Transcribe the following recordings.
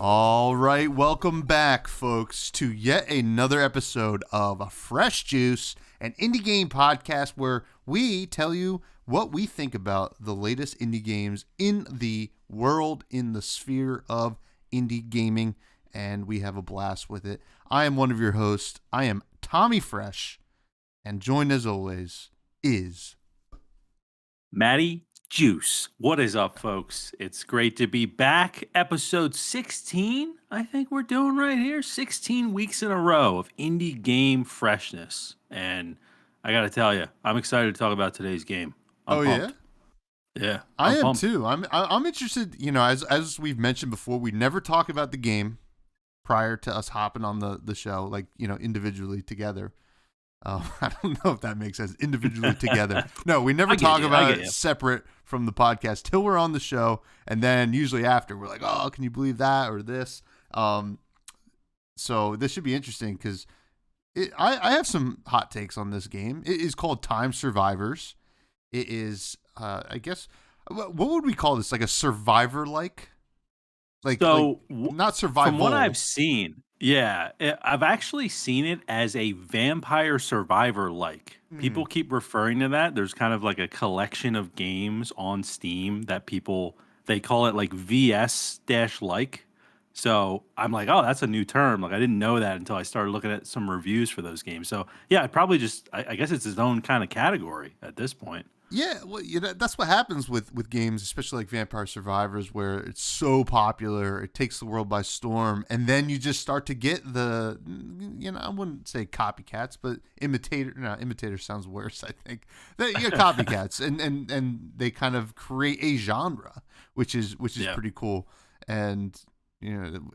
All right, welcome back, folks, to yet another episode of Fresh Juice, an indie game podcast where we tell you what we think about the latest indie games in the world, in the sphere of indie gaming, and we have a blast with it. I am one of your hosts. I am Tommy Fresh, and joined as always is Matty Juice. What is up, folks? It's great to be back. Episode 16, I think we're doing right here. 16 weeks in a row of indie game freshness. And I got to tell you, I'm excited to talk about today's game. I'm pumped. Yeah, I am pumped. too. I'm interested. You know, as we've mentioned before, we never talk about the game prior to us hopping on the show, like, you know, individually together. I don't know if that makes sense. Individually together. No, we never talk about it separate from the podcast till we're on the show, and then usually after we're like, "Oh, can you believe that?" or this. So this should be interesting because I have some hot takes on this game. It is called Time Survivors. It is, I guess, what would we call this? Like a survivor-like? Not survival. From what I've seen, yeah, I've actually seen it as a vampire survivor-like. People keep referring to that. There's kind of like a collection of games on Steam that they call it like VS-like. So I'm like, oh, that's a new term. Like I didn't know that until I started looking at some reviews for those games. So yeah, I guess it's its own kind of category at this point. Yeah, well, that's what happens with games, especially like Vampire Survivors, where it's so popular, it takes the world by storm, and then you just start to get the, I wouldn't say copycats, but imitator sounds worse, I think. Copycats, and they kind of create a genre, which is pretty cool, and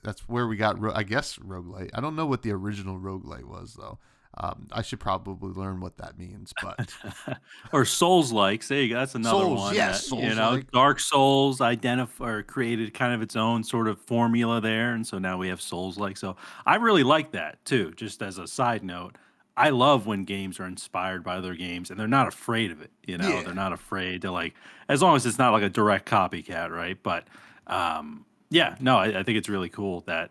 that's where we got, I guess, roguelite. I don't know what the original roguelite was though. I should probably learn what that means, but or Souls-like. There you go. That's another one. Yes, Souls-like. Dark Souls created kind of its own sort of formula there, and so now we have Souls-like. So I really like that too. Just as a side note, I love when games are inspired by other games, and they're not afraid of it. They're not afraid to as long as it's not like a direct copycat, right? But I think it's really cool that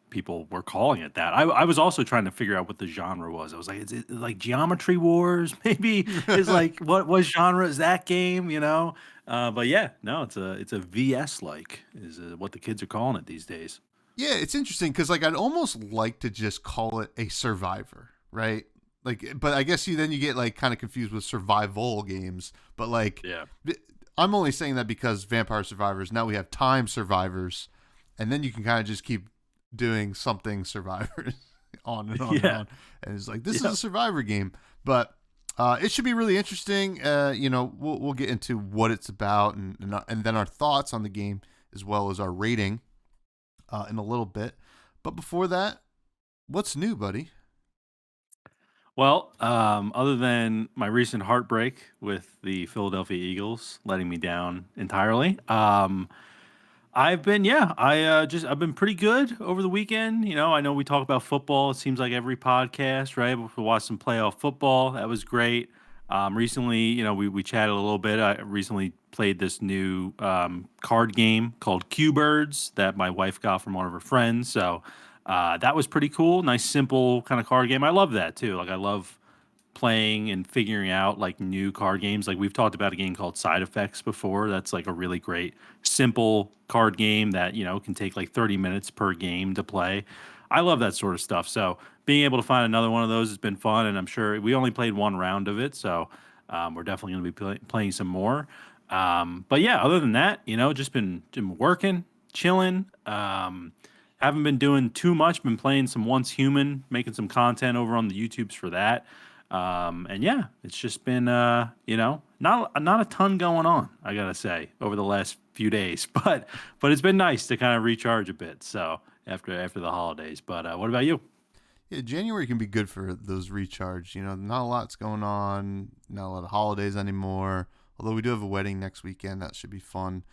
people were calling it that. I was also trying to figure out what the genre was. I was like, is it like Geometry Wars? Maybe is like what genre is that game? But yeah, no, it's a VS like is what the kids are calling it these days. Yeah, it's interesting because I'd almost like to just call it a survivor, right? But I guess you get kind of confused with survival games. But I'm only saying that because Vampire Survivors. Now we have Time Survivors, and then you can kind of just keep doing something survivors on and on and on, and it's like this is a survivor game, but it should be really interesting. We'll get into what it's about and then our thoughts on the game as well as our rating in a little bit. But before that, what's new, buddy? Well, other than my recent heartbreak with the Philadelphia Eagles letting me down entirely, I've been pretty good over the weekend. I know we talk about football. It seems like every podcast, right? We watched some playoff football. That was great. Recently, we chatted a little bit. I recently played this new card game called Q-Birds that my wife got from one of her friends. So that was pretty cool. Nice, simple kind of card game. I love that too. I love playing and figuring out new card games. We've talked about a game called Side Effects before. That's a really great simple card game that can take 30 minutes per game to play. I love that sort of stuff. So being able to find another one of those has been fun, and I'm sure we only played one round of it, so we're definitely going to be playing some more. But yeah, other than that, just been working, chilling. Haven't been doing too much. Been playing some Once Human, making some content over on the YouTubes for that. And yeah, it's just been, not a ton going on, I gotta say, over the last few days, but it's been nice to kind of recharge a bit. So after the holidays, but, what about you? Yeah, January can be good for those recharge. Not a lot's going on, not a lot of holidays anymore. Although we do have a wedding next weekend, that should be fun.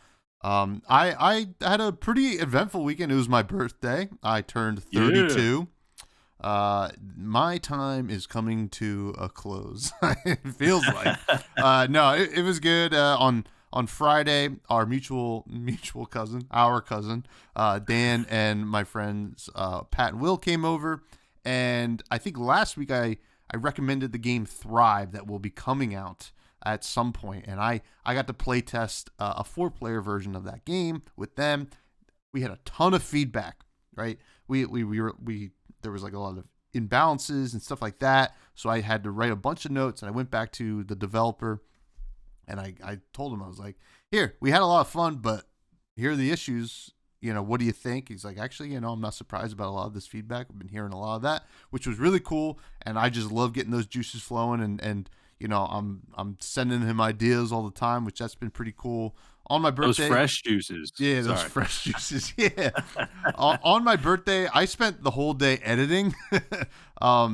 I had a pretty eventful weekend. It was my birthday. I turned 32. My time is coming to a close. It feels like. No, it was good. On on Friday, our mutual cousin, Dan and my friends Pat and Will came over, and I think last week I recommended the game Thrive that will be coming out at some point, and I got to play test a 4-player version of that game with them. We had a ton of feedback, right? We there was like a lot of imbalances and stuff like that, so I had to write a bunch of notes, and I went back to the developer, and I told him, I was like, here, we had a lot of fun, but here are the issues. What do you think? He's like, actually, I'm not surprised about a lot of this feedback. I've been hearing a lot of that, which was really cool, and I just love getting those juices flowing, and I'm sending him ideas all the time, which that's been pretty cool. On my birthday, those fresh juices. Yeah, those fresh juices. Yeah. On my birthday, I spent the whole day editing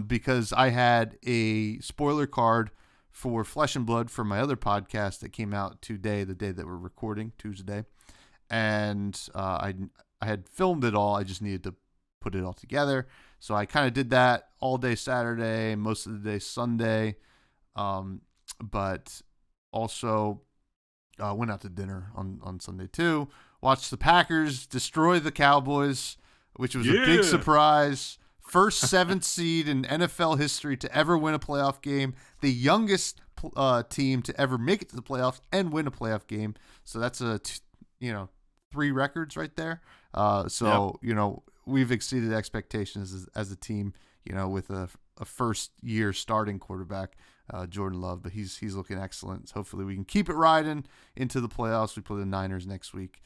because I had a spoiler card for Flesh and Blood for my other podcast that came out today, the day that we're recording, Tuesday. And I had filmed it all. I just needed to put it all together. So I kind of did that all day Saturday, most of the day Sunday. But also went out to dinner on Sunday too. Watched the Packers destroy the Cowboys, which was a big surprise. First 7th seed in NFL history to ever win a playoff game. The youngest team to ever make it to the playoffs and win a playoff game. So that's 3 records right there. We've exceeded expectations as a team. With a first year starting quarterback, Jordan Love, but he's looking excellent. So hopefully we can keep it riding into the playoffs. We play the Niners next week.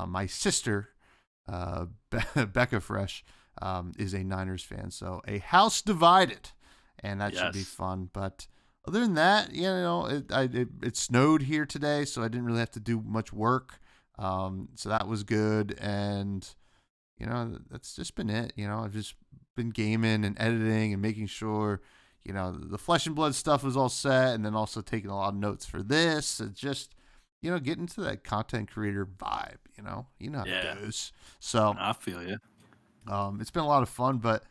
My sister, Becca Fresh, is a Niners fan, so a house divided, and that should be fun. But other than that, it snowed here today, so I didn't really have to do much work. So that was good, and that's just been it. I've just been gaming and editing and making sure the Flesh and Blood stuff was all set, and then also taking a lot of notes for this. It's just getting into that content creator vibe. How it goes. So I feel you. It's been a lot of fun, but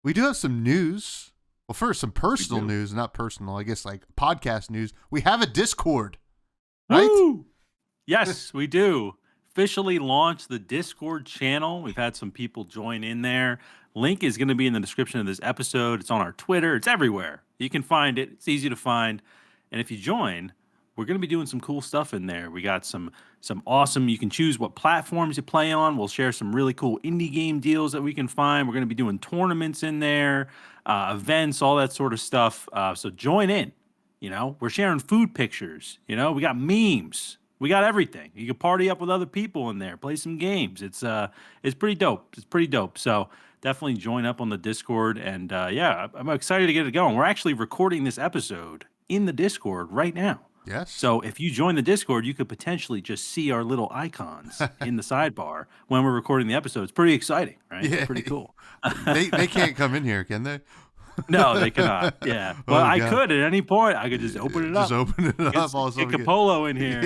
we do have some news. Well, first, some personal news, not personal, I guess, like podcast news. We have a Discord, right? Woo! Yes, we do. Officially launched the Discord channel. We've had some people join in there. Link is going to be in the description of this episode. It's on our Twitter. It's everywhere. You can find it. It's easy to find. And if you join, we're going to be doing some cool stuff in there. We got some awesome, you can choose what platforms you play on. We'll share some really cool indie game deals that we can find. We're going to be doing tournaments in there, events, all that sort of stuff. So join in. We're sharing food pictures. We got memes. We got everything. You can party up with other people in there, play some games. It's pretty dope. It's pretty dope. So definitely join up on the Discord. And I'm excited to get it going. We're actually recording this episode in the Discord right now. Yes. So if you join the Discord, you could potentially just see our little icons in the sidebar when we're recording the episode. It's pretty exciting, right? Yeah. It's pretty cool. They can't come in here, can they? No, they cannot. Yeah. Well, I could at any point. I could just open it up. Just open it up. Also get Capolo in here.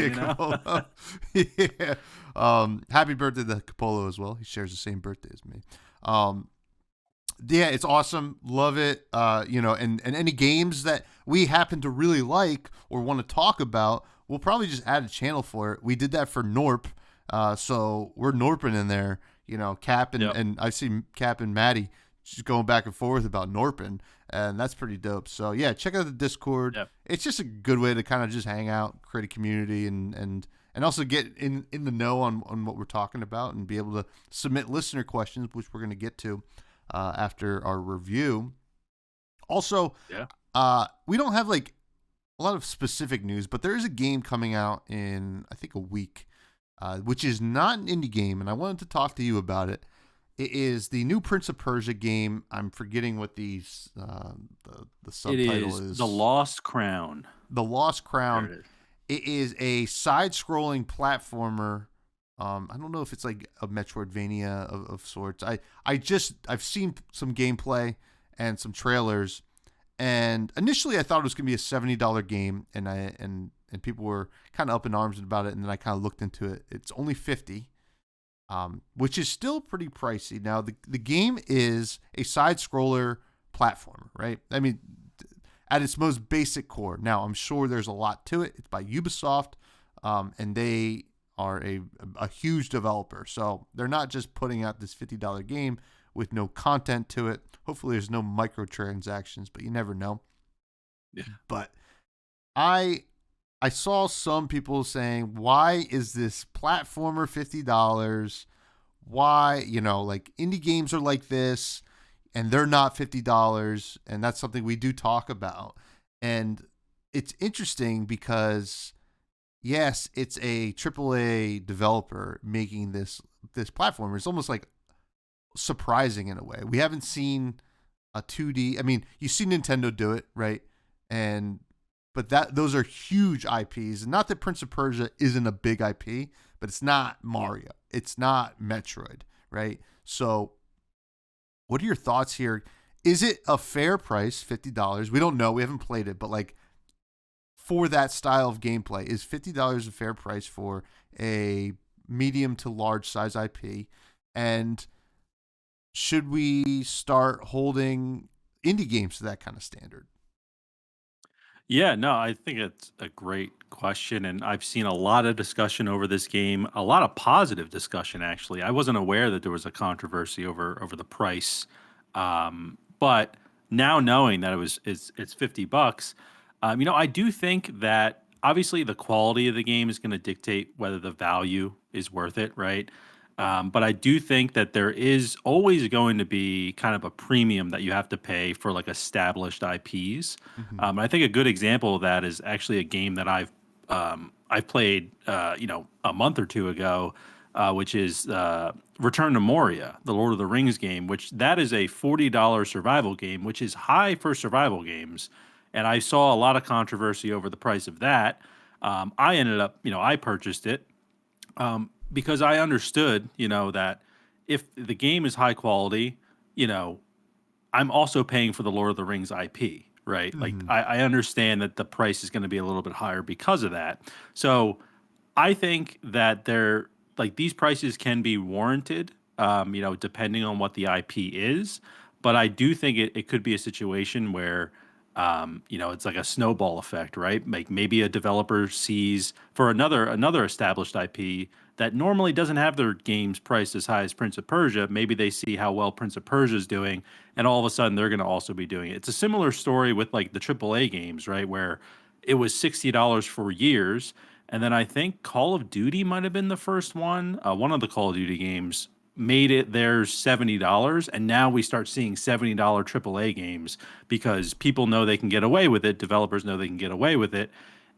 Yeah. Happy birthday to Capolo as well. He shares the same birthday as me. It's awesome. Love it. And any games that we happen to really like or want to talk about, we'll probably just add a channel for it. We did that for Norp. So we're Norping in there, Cap and I've seen Cap and Matty just going back and forth about Norpin, and that's pretty dope. So yeah, check out the Discord. Yep. It's just a good way to kind of just hang out, create a community, and also get in the know on what we're talking about, and be able to submit listener questions, which we're going to get to after our review. Also, we don't have like a lot of specific news, but there is a game coming out in I think a week, which is not an indie game, and I wanted to talk to you about it. It is the new Prince of Persia game. I'm forgetting what the subtitle is. The Lost Crown. The Lost Crown. It is a side-scrolling platformer. I don't know if it's like a Metroidvania of sorts. I've seen some gameplay and some trailers, and initially I thought it was going to be a $70 game, and people were kind of up in arms about it, and then I kind of looked into it. It's only $50. Which is still pretty pricey. Now, the game is a side-scroller platformer, right? I mean, at its most basic core. Now, I'm sure there's a lot to it. It's by Ubisoft. and they are a huge developer. So they're not just putting out this $50 game with no content to it. Hopefully, there's no microtransactions, but you never know. Yeah. But I saw some people saying, why is this platformer $50? Why, like indie games are like this and they're not $50. And that's something we do talk about. And it's interesting because, yes, it's a AAA developer making this platformer. It's almost like surprising in a way. We haven't seen a 2D. I mean, you see Nintendo do it, right? And but those are huge IPs. And not that Prince of Persia isn't a big IP, but it's not Mario. It's not Metroid, right? So what are your thoughts here? Is it a fair price, $50? We don't know. We haven't played it, but like for that style of gameplay, is $50 a fair price for a medium to large size IP? And should we start holding indie games to that kind of standard? Yeah, no, I think it's a great question, and I've seen a lot of discussion over this game, a lot of positive discussion actually. I wasn't aware that there was a controversy over the price, but now knowing that it's $50, I do think that obviously the quality of the game is going to dictate whether the value is worth it, right? But I do think that there is always going to be kind of a premium that you have to pay for like established IPs. Mm-hmm. I think a good example of that is actually a game that I've played, a month or two ago, which is Return to Moria, the Lord of the Rings game, which that is a $40 survival game, which is high for survival games. And I saw a lot of controversy over the price of that. I ended up, I purchased it because I understood, that if the game is high quality, you know, I'm also paying for the Lord of the Rings IP, right? Like Mm-hmm. I understand that the price is going to be a little bit higher because of that. So I think that these prices can be warranted, depending on what the IP is. But I do think it could be a situation where, it's like a snowball effect, right? Like maybe a developer sees for another established IP that normally doesn't have their games priced as high as Prince of Persia. Maybe they see how well Prince of Persia is doing, and all of a sudden they're going to also be doing it. It's a similar story with like the AAA games, right? Where it was $60 for years, and then I think Call of Duty might have been the first one. One of the Call of Duty games made it theirs $70, and now we start seeing $70 AAA games because people know they can get away with it. Developers know they can get away with it.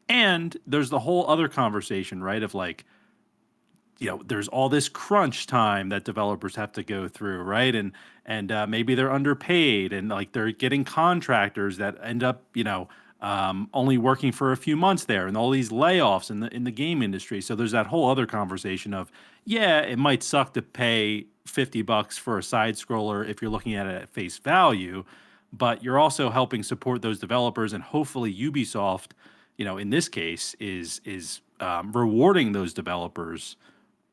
And there's the whole other conversation, right? Of like, there's all this crunch time that developers have to go through, right? And maybe they're underpaid, and like they're getting contractors that end up, only working for a few months there, and all these layoffs in the game industry. So there's that whole other conversation of, yeah, it might suck to pay $50 for a side scroller if you're looking at it at face value, but you're also helping support those developers, and hopefully Ubisoft, in this case, is rewarding those developers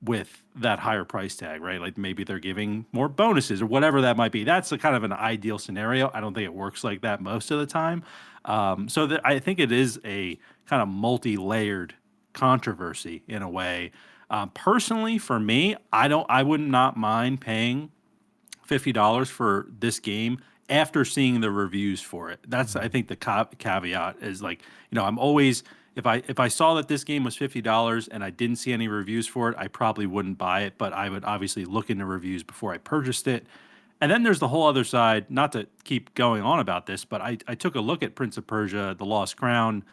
with that higher price tag, right? Like maybe they're giving more bonuses or whatever that might be. That's a kind of an ideal scenario. I don't think it works like that most of the time. I think it is a kind of multi-layered controversy in a way. Personally, for me, I would not mind paying $50 for this game after seeing the reviews for it. That's I Mm-hmm. think the caveat is like, I'm always if I saw that this game was $50 and I didn't see any reviews for it, I probably wouldn't buy it, but I would obviously look into reviews before I purchased it. And then there's the whole other side, not to keep going on about this, but I took a look at Prince of Persia: The Lost Crown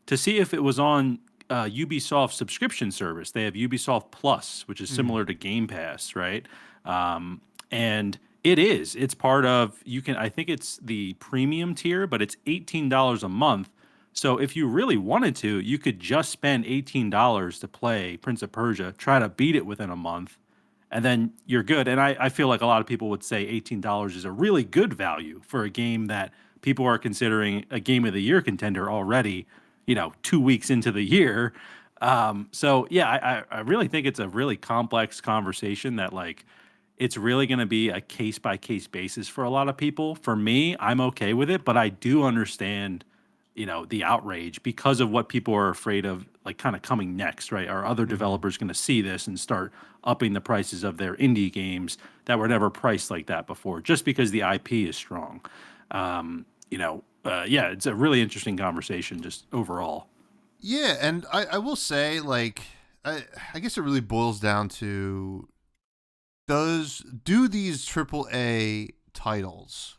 to see if it was on Ubisoft subscription service. They have Ubisoft Plus, which is Mm-hmm. similar to Game Pass, right? And it is. It's part of I think it's the premium tier, but it's $18 a month. So if you really wanted to, you could just spend $18 to play Prince of Persia, try to beat it within a month, and then you're good. And I feel like a lot of people would say $18 is a really good value for a game that people are considering a game of the year contender already, 2 weeks into the year. So yeah, I really think it's a really complex conversation that like it's really going to be a case by case basis for a lot of people. For me, I'm okay with it, but I do understand the outrage because of what people are afraid of, like kind of coming next, right? Are other developers going to see this and start upping the prices of their indie games that were never priced like that before, just because the IP is strong? Yeah, it's a really interesting conversation just overall. Yeah, and I will say, like, I guess it really boils down to, do these AAA titles,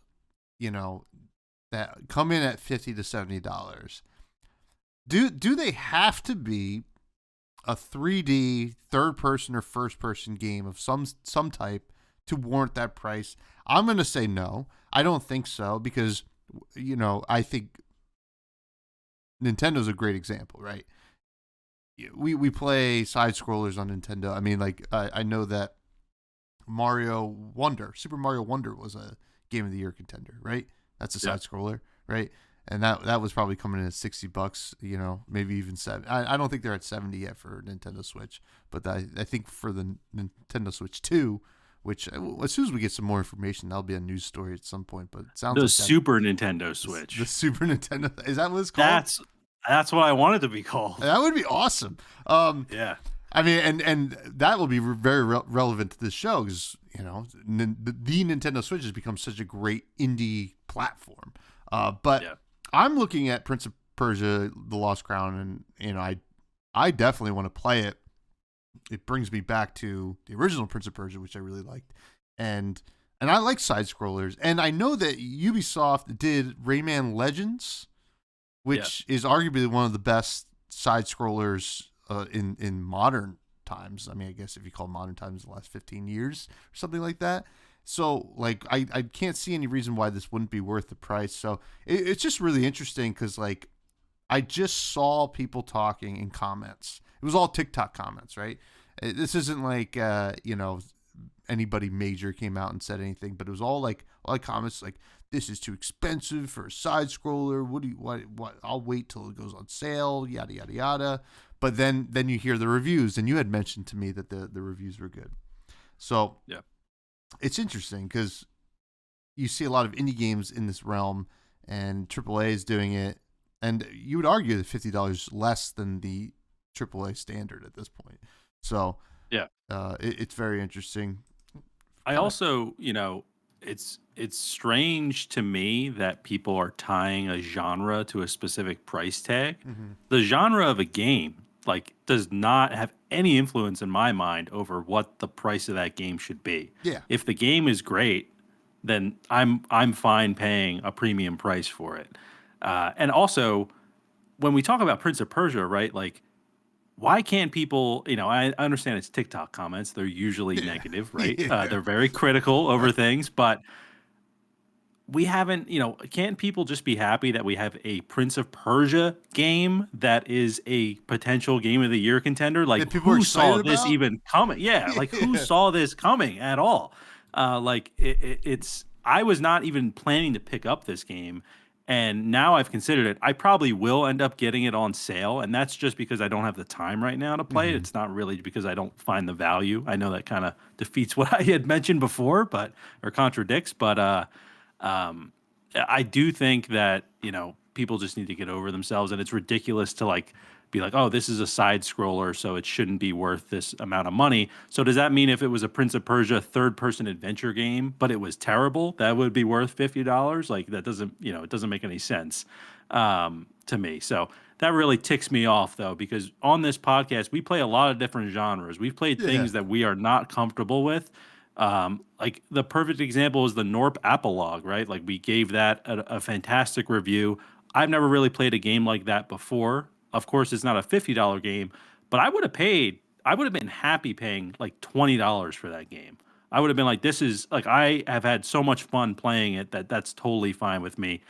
that come in at $50 to $70, do they have to be a 3D third person or first person game of some type to warrant that price? I'm going to say no. I don't think so, because I think Nintendo's a great example, right? We play side scrollers on Nintendo. I mean, like, I know that Super Mario Wonder was a Game of the Year contender, right? That's a side scroller, right? And that was probably coming in at $60, maybe even 70. I don't think they're at 70 yet for Nintendo Switch, but I think for the Nintendo Switch 2, which as soon as we get some more information, that'll be a news story at some point. But it sounds The like Super Nintendo Switch. The Super Nintendo, is that what it's called? That's what I want it to be called. That would be awesome. Yeah. I mean, and that will be very relevant to this show, because the Nintendo Switch has become such a great indie platform. But yeah. I'm looking at Prince of Persia: The Lost Crown, and I definitely want to play it. It brings me back to the original Prince of Persia, which I really liked, and I like side scrollers. And I know that Ubisoft did Rayman Legends, which is arguably one of the best side scrollers in modern times. I mean, I guess if you call modern times the last 15 years or something like that. So, like, I can't see any reason why this wouldn't be worth the price. So it's just really interesting, because, like, I just saw people talking in comments. It was all TikTok comments, right? This isn't like anybody major came out and said anything, but it was all like comments like, "This is too expensive for a side scroller. What? I'll wait till it goes on sale." Yada yada yada. But then you hear the reviews, and you had mentioned to me that the reviews were good. So yeah, it's interesting, because you see a lot of indie games in this realm, and AAA is doing it, and you would argue that $50 less than the AAA standard at this point. So yeah, it's very interesting. I also, it's strange to me that people are tying a genre to a specific price tag. Mm-hmm. The genre of a game, like, does not have any influence in my mind over what the price of that game should be. Yeah. If the game is great, then I'm fine paying a premium price for it. And also, when we talk about Prince of Persia, right? Like, why can't people, I understand it's TikTok comments. They're usually negative, right? Yeah. They're very critical over things, but we haven't, can't people just be happy that we have a Prince of Persia game that is a potential Game of the Year contender? Like, who saw this even coming? Yeah, like, who saw this coming at all? I was not even planning to pick up this game, and now I've considered it. I probably will end up getting it on sale, and that's just because I don't have the time right now to play it. It's not really because I don't find the value. I know that kind of defeats what I had mentioned before, or contradicts, but I do think that, people just need to get over themselves, and it's ridiculous to, like, be like, oh, this is a side scroller, so it shouldn't be worth this amount of money. So does that mean if it was a Prince of Persia third person adventure game, but it was terrible, that would be worth $50? Like, that doesn't, it doesn't make any sense to me. So that really ticks me off, though, because on this podcast, we play a lot of different genres. We've played things that we are not comfortable with. Like, the perfect example is the Norp Apolog, right? Like, we gave that a fantastic review. I've never really played a game like that before. Of course, it's not a $50 game, but I would have been happy paying like $20 for that game. I would have been like, this is, like, I have had so much fun playing it that's totally fine with me.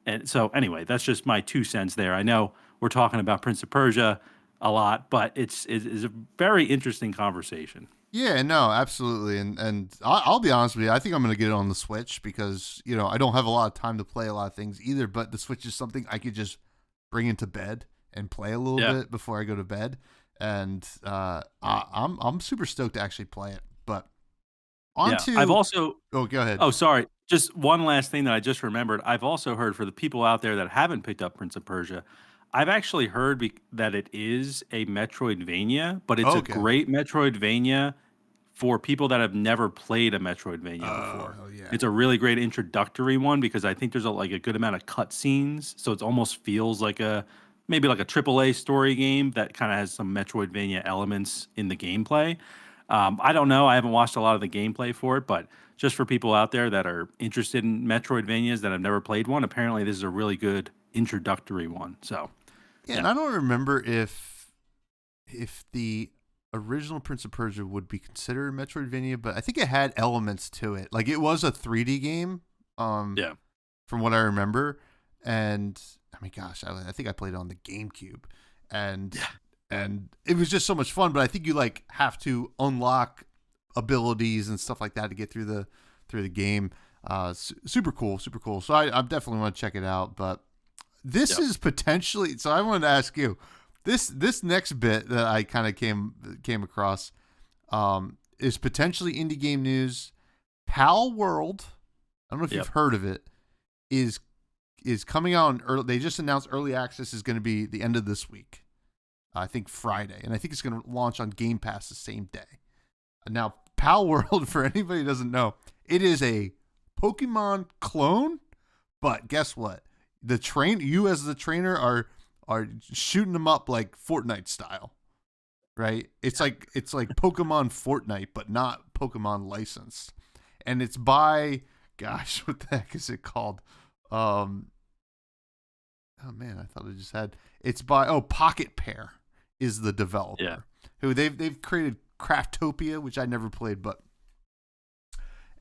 And so anyway, that's just my 2 cents there. I know we're talking about Prince of Persia a lot, but it's a very interesting conversation. Yeah, no, absolutely. And I'll be honest with you, I think I'm going to get it on the Switch, because, I don't have a lot of time to play a lot of things either, but the Switch is something I could just bring into bed and play a little bit before I go to bed. And I'm super stoked to actually play it. But On Yeah. I've to also oh, go ahead. Oh, sorry. Just one last thing that I just remembered. I've also heard for the people out there that haven't picked up Prince of Persia, I've actually heard that it is a Metroidvania, but it's a Okay. great Metroidvania for people that have never played a Metroidvania Oh, before. hell yeah. It's a really great introductory one because I think there's like a good amount of cutscenes, so it almost feels like maybe like a AAA story game that kind of has some Metroidvania elements in the gameplay. I don't know. I haven't watched a lot of the gameplay for it, but just for people out there that are interested in Metroidvanias that have never played one, apparently this is a really good introductory one. So, Yeah, yeah. and I don't remember if the original Prince of Persia would be considered a Metroidvania, but I think it had elements to it. Like it was a 3D game, Yeah. from what I remember. And I mean, gosh, I think I played it on the GameCube, and Yeah. and it was just so much fun. But I think you like have to unlock abilities and stuff like that to get through the game. Super cool, super cool. So I definitely want to check it out. But this Yep. is potentially. So I wanted to ask you this next bit that I kind of came across, is potentially indie game news. Palworld, I don't know if Yep. you've heard of it, is coming out in early. They just announced early access is going to be the end of this week. I think Friday, and I think it's going to launch on Game Pass the same day. Now, Palworld, for anybody who doesn't know, it is a Pokemon clone, but guess what? You as the trainer are shooting them up like Fortnite style, right? It's like Pokemon Fortnite, but not Pokemon licensed, and it's by gosh, what the heck is it called? Oh man, I thought I just had. It's by Pocket Pair is the developer, Yeah. who they've created Craftopia, which I never played, but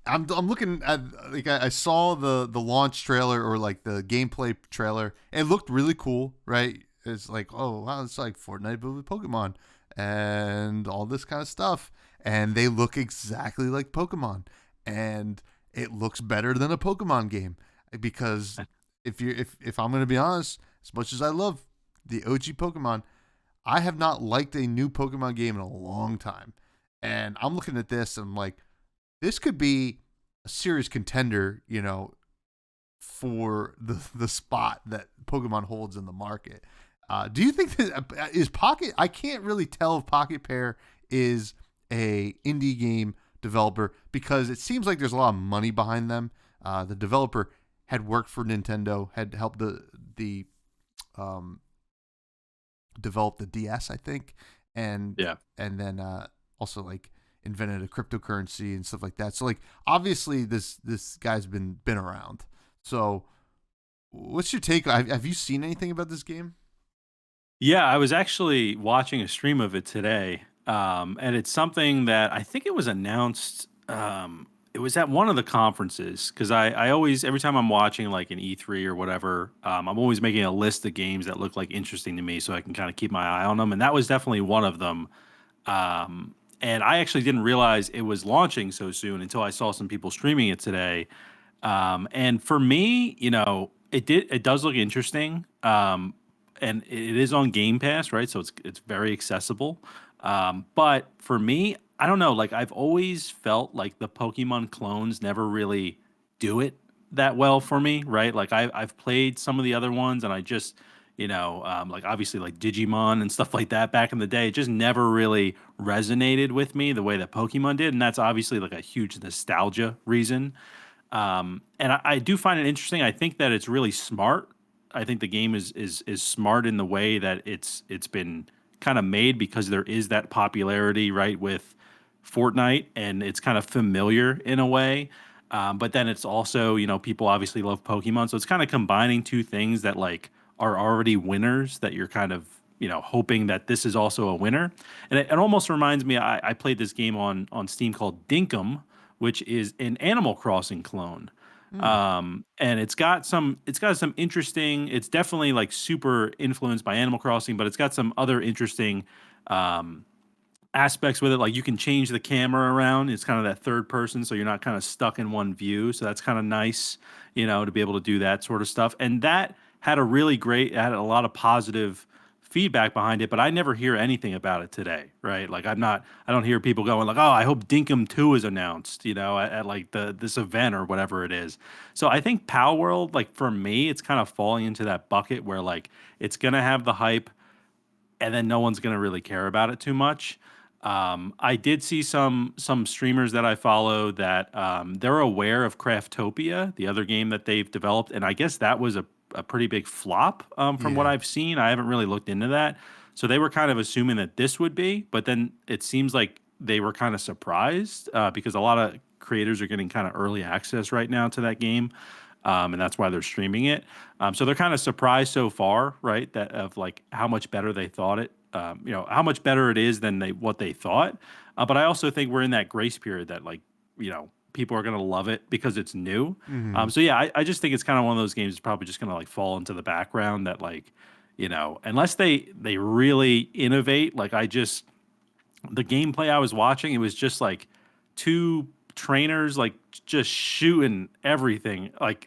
I'm looking at, like, I saw the launch trailer or like the gameplay trailer. It looked really cool, right? It's like, oh wow, it's like Fortnite but with Pokemon and all this kind of stuff, and they look exactly like Pokemon, and it looks better than a Pokemon game because if I'm gonna be honest, as much as I love the OG Pokemon, I have not liked a new Pokemon game in a long time, and I'm looking at this and I'm like, this could be a serious contender, for the spot that Pokemon holds in the market. Do you think that is Pocket? I can't really tell if Pocket Pair is a indie game developer because it seems like there's a lot of money behind them. The developer had worked for Nintendo, had helped the develop the DS, I think, and Yeah. and then also like invented a cryptocurrency and stuff like that. So like obviously this guy's been around. So what's your take? Have you seen anything about this game? Yeah, I was actually watching a stream of it today, and it's something that I think it was announced. It was at one of the conferences because I always every time I'm watching like an E3 or whatever, I'm always making a list of games that look like interesting to me so I can kind of keep my eye on them, and that was definitely one of them. And I actually didn't realize it was launching so soon until I saw some people streaming it today. And for me, it does look interesting. And it is on Game Pass, right? So it's very accessible. But for me, I don't know. Like I've always felt like the Pokemon clones never really do it that well for me, right? Like I've played some of the other ones, and I just like obviously like Digimon and stuff like that back in the day, it just never really resonated with me the way that Pokemon did, and that's obviously like a huge nostalgia reason. And I do find it interesting. I think that it's really smart. I think the game is smart in the way that it's been kind of made because there is that popularity, right, with Fortnite, and it's kind of familiar in a way. But then it's also, people obviously love Pokemon, so it's kind of combining two things that like are already winners that you're kind of hoping that this is also a winner. And it almost reminds me. I played this game on Steam called Dinkum, which is an Animal Crossing clone. Hmm. And it's got some interesting. It's definitely like super influenced by Animal Crossing, but it's got some other interesting um, aspects with it. Like you can change the camera around. It's kind of that third person, so you're not kind of stuck in one view. So that's kind of nice, to be able to do that sort of stuff. And that had a lot of positive feedback behind it, but I never hear anything about it today, right? Like I don't hear people going like, "Oh, I hope Dinkum 2 is announced," at like this event or whatever it is. So I think Palworld, like for me, it's kind of falling into that bucket where like it's gonna have the hype, and then no one's gonna really care about it too much. I did see some streamers that I follow that they're aware of Craftopia, the other game that they've developed, and I guess that was a pretty big flop from what Yeah. I've seen. I haven't really looked into that, so they were kind of assuming that this would be, but then it seems like they were kind of surprised because a lot of creators are getting kind of early access right now to that game. And that's why they're streaming it. So they're kind of surprised so far, right? That of like how much better they thought it, how much better it is than what they thought. But I also think we're in that grace period that like, people are gonna love it because it's new. Hmm. So yeah, I just think it's kind of one of those games that's probably just gonna like fall into the background that like, unless they really innovate. Like the gameplay I was watching, it was just like two trainers like just shooting everything like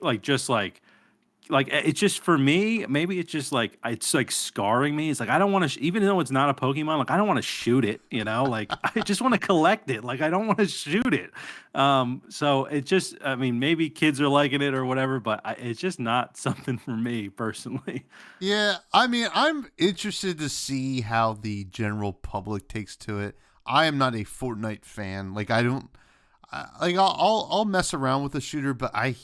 it's just for me maybe it's just like it's like scarring me. It's like I don't want to even though it's not a Pokemon, like I don't want to shoot it, like I just want to collect it, like I don't want to shoot it. So it just, I mean, maybe kids are liking it or whatever, but it's just not something for me personally. Yeah, I mean, I'm interested to see how the general public takes to it. I am not a Fortnite fan. Like, I don't like. I'll mess around with the shooter, but I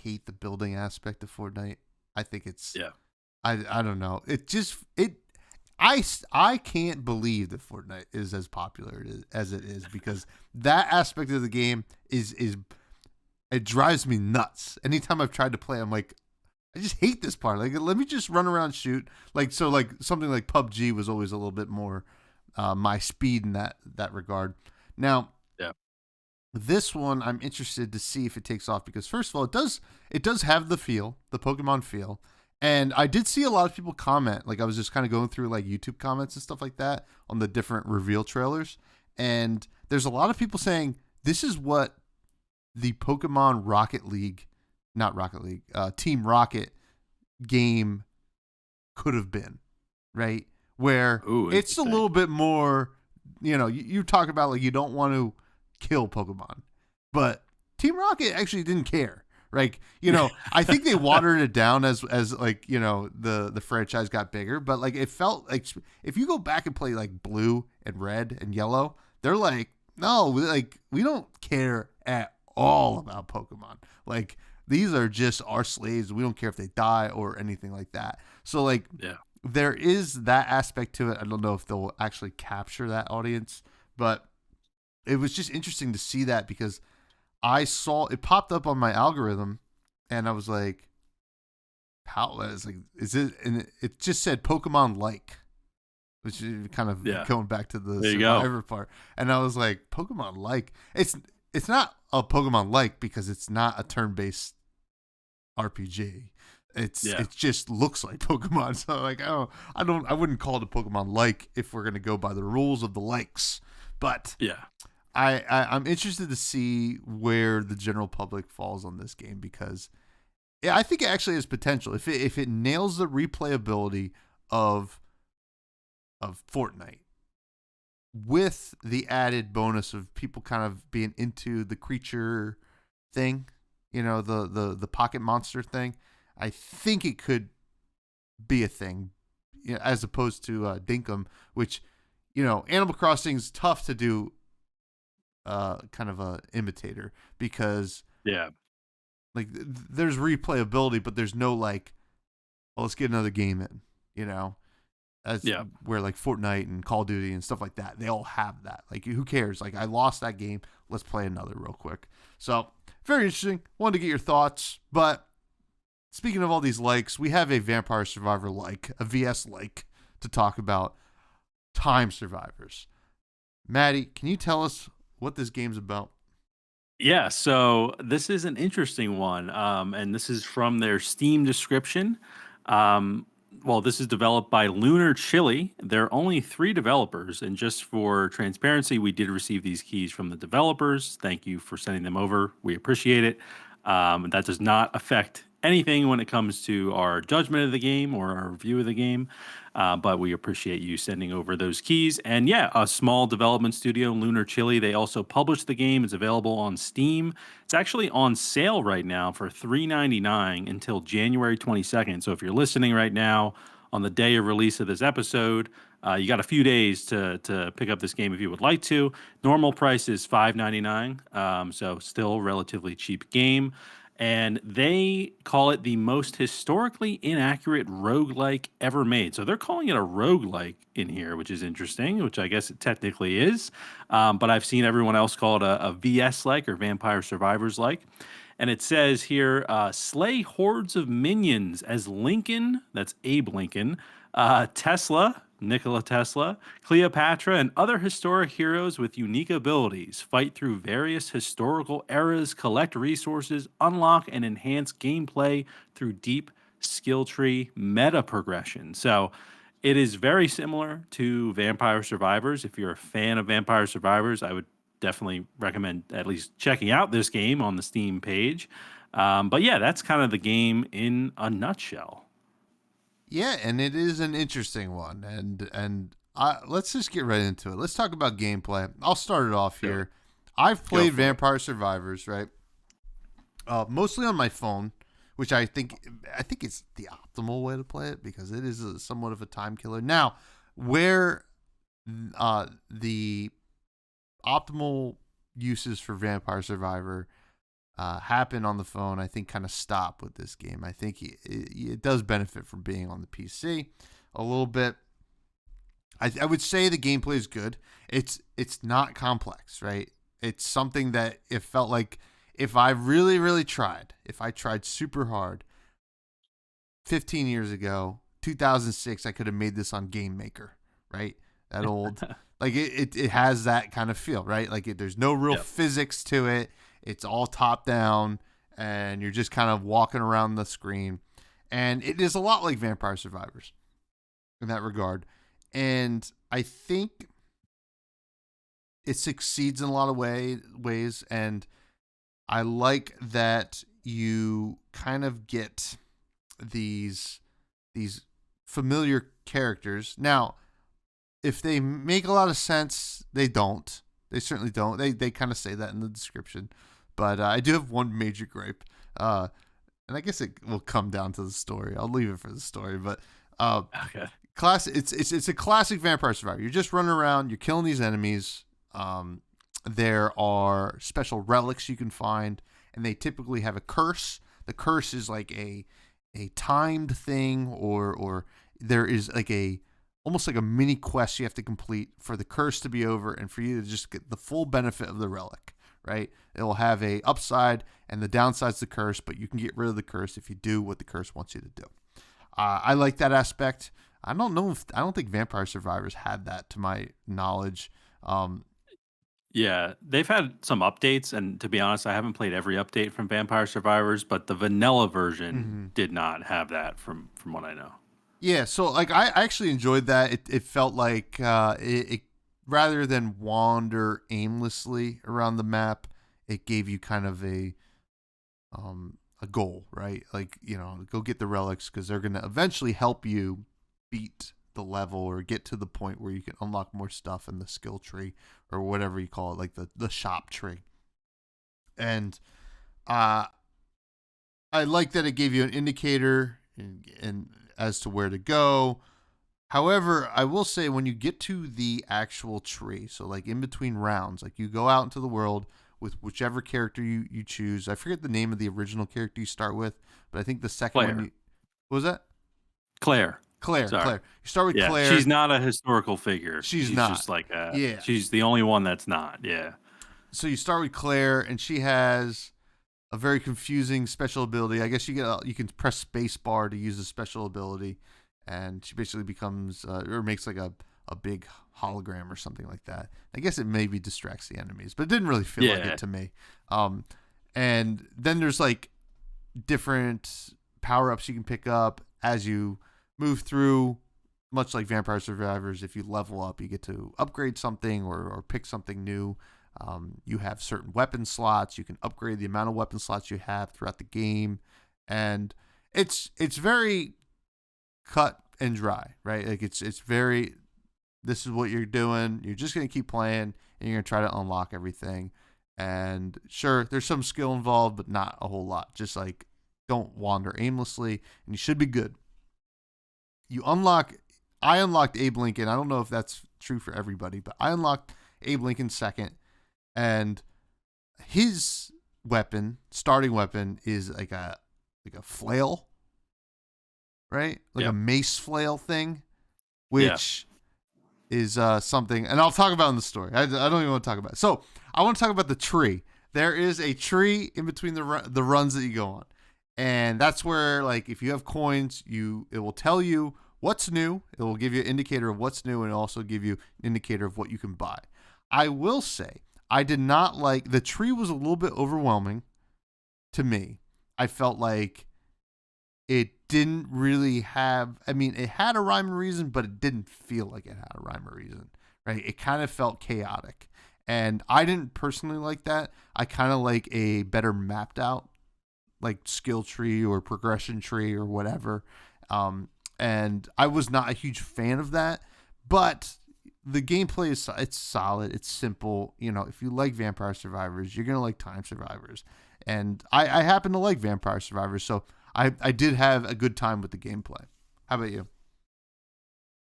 hate the building aspect of Fortnite. I think it's Yeah. I don't know. It just I can't believe that Fortnite is as popular as it is because that aspect of the game is it drives me nuts. Anytime I've tried to play, I'm like, I just hate this part. Like, let me just run around, shoot. Like, so, like something like PUBG was always a little bit more my speed in that regard. Now, Yeah. this one I'm interested to see if it takes off because first of all, it does have the Pokemon feel, and I did see a lot of people comment. Like, I was just kind of going through like YouTube comments and stuff like that on the different reveal trailers, and there's a lot of people saying this is what the Pokemon Rocket League, not Rocket League, Team Rocket game could have been, right? Where Ooh, it's a interesting. little bit more, you talk about like you don't want to kill Pokemon, but Team Rocket actually didn't care. Like, I think they watered it down as like, the franchise got bigger, but like it felt like if you go back and play like blue and red and yellow, they're like, no, like we don't care at all about Pokemon. Like, these are just our slaves. We don't care if they die or anything like that. So like, Yeah. there is that aspect to it. I don't know if they'll actually capture that audience, but it was just interesting to see that because I saw it popped up on my algorithm, and I was like, "How is like is it?" And it just said Pokemon like, which is kind of Yeah. going back to the There you go. Survivor part. And I was like, Pokemon like it's not a Pokemon like because it's not a turn based RPG. Yeah. It just looks like Pokemon. So like, oh, I wouldn't call it a Pokemon like if we're gonna go by the rules of the likes. But Yeah. I'm interested to see where the general public falls on this game because I think it actually has potential if it nails the replayability of Fortnite with the added bonus of people kind of being into the creature thing, the pocket monster thing. I think it could be a thing, as opposed to Dinkum, which Animal Crossing's tough to do. Kind of a imitator because Yeah. like there's replayability, but there's no like, oh, let's get another game in, as Yeah. where like Fortnite and Call of Duty and stuff like that, they all have that. Like, who cares? Like, I lost that game. Let's play another real quick. So very interesting. Wanted to get your thoughts, but speaking of all these likes, we have a Vampire Survivor like, a VS like to talk about. Time Survivors. Maddie, can you tell us what this game's about? Yeah, so this is an interesting one, and this is from their Steam description. Um, well, this is developed by Lunar Chili. There are only 3 developers, and just for transparency, we did receive these keys from the developers. Thank you for sending them over. We appreciate it. That does not affect anything when it comes to our judgment of the game or our review of the game. But we appreciate you sending over those keys. And yeah, a small development studio, Lunar Chili, they also published the game. It's available on Steam. It's actually on sale right now for $3.99 until January 22nd. So if you're listening right now on the day of release of this episode, you got a few days to pick up this game if you would like to. Normal price is $5.99, so still relatively cheap game. And they call it the most historically inaccurate roguelike ever made. So they're calling it a roguelike in here, which is interesting, which I guess it technically is. But I've seen everyone else call it a VS-like or Vampire Survivors-like. And it says here, slay hordes of minions as Lincoln, that's Abe Lincoln, Tesla, Nikola Tesla, Cleopatra, and other historic heroes with unique abilities fight through various historical eras, collect resources, unlock and enhance gameplay through deep skill tree meta progression. So it is very similar to Vampire Survivors. If you're a fan of Vampire Survivors, I would definitely recommend at least checking out this game on the Steam page. But yeah, that's kind of the game in a nutshell. Yeah, and it is an interesting one, and let's just get right into it. Let's talk about gameplay. I'll start it off here. I've played Vampire Survivors, right? Mostly on my phone, which I think it's the optimal way to play it because it is somewhat of a time killer. Now, where the optimal uses for Vampire Survivor happen on the phone, I think kind of stop with this game. I think it does benefit from being on the PC a little bit. I would say the gameplay is good. It's not complex, right? It's something that it felt like if I really, really tried, if I tried super hard 15 years ago, 2006, I could have made this on Game Maker, right? That old, like it has that kind of feel, right? Like there's no real physics to it. It's all top down, and you're just kind of walking around the screen. And it is a lot like Vampire Survivors in that regard. And I think it succeeds in a lot of ways. And I like that you kind of get these familiar characters. Now, if they make a lot of sense, they don't. They certainly don't. They kind of say that in the description. But I do have one major gripe, and I guess it will come down to the story. I'll leave it for the story, but okay. It's a classic Vampire Survivor. You're just running around, you're killing these enemies. There are special relics you can find, and they typically have a curse. The curse is like a timed thing, or there is like almost like a mini quest you have to complete for the curse to be over and for you to just get the full benefit of the relic. Right? It will have a upside and the downside's the curse, but you can get rid of the curse if you do what the curse wants you to do. I like that aspect. I don't think Vampire Survivors had that to my knowledge. Yeah, they've had some updates, and to be honest, I haven't played every update from Vampire Survivors, but the vanilla version did not have that from what I know. Yeah, so like I actually enjoyed that. It felt like it rather than wander aimlessly around the map, it gave you kind of a goal, right? Like, go get the relics because they're going to eventually help you beat the level or get to the point where you can unlock more stuff in the skill tree or whatever you call it, like the shop tree. And I like that it gave you an indicator and as to where to go. However, I will say when you get to the actual tree, so like in between rounds, like you go out into the world with whichever character you choose. I forget the name of the original character you start with, but I think the second Claire. one. What was that? Claire. Claire. You start with Claire. She's not a historical figure. She's not. Just like she's the only one that's not. Yeah. So you start with Claire, and she has a very confusing special ability. I guess you can press space bar to use a special ability. And she basically becomes, or makes like a big hologram or something like that. I guess it maybe distracts the enemies, but it didn't really feel like it to me. And then there's like different power-ups you can pick up as you move through, much like Vampire Survivors. If you level up, you get to upgrade something or pick something new. You have certain weapon slots. You can upgrade the amount of weapon slots you have throughout the game. and it's very cut and dry, right? Like it's very, this is what you're doing. You're just gonna keep playing, and you're gonna try to unlock everything. And sure, there's some skill involved, but not a whole lot. Just like don't wander aimlessly, and you should be good. You unlock. I unlocked Abe Lincoln. I don't know if that's true for everybody, but I unlocked Abe Lincoln second, and his weapon, starting weapon, is like a flail, right? Like a mace flail thing, which is something, and I'll talk about in the story. I don't even want to talk about it. So I want to talk about the tree. There is a tree in between the runs that you go on, and that's where, like, if you have coins, it will tell you what's new. It will give you an indicator of what's new, and also give you an indicator of what you can buy. I will say I did not like, the tree was a little bit overwhelming to me. I felt like it didn't really have, I mean, it had a rhyme and reason, but it didn't feel like it had a rhyme or reason, right? It kind of felt chaotic. And I didn't personally like that. I kind of like a better mapped out, like, skill tree or progression tree or whatever. And I was not a huge fan of that, but the gameplay it's solid. It's simple. You know, if you like Vampire Survivors, you're going to like Time Survivors. And I happen to like Vampire Survivors, so I did have a good time with the gameplay. How about you?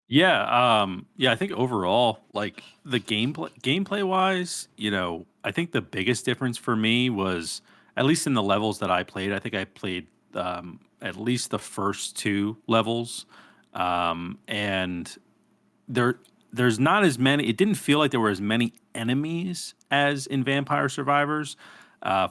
Yeah, I think overall, like, the gameplay wise, I think the biggest difference for me was, at least in the levels that I played. I think I played at least the first two levels, and there's not as many. It didn't feel like there were as many enemies as in Vampire Survivors.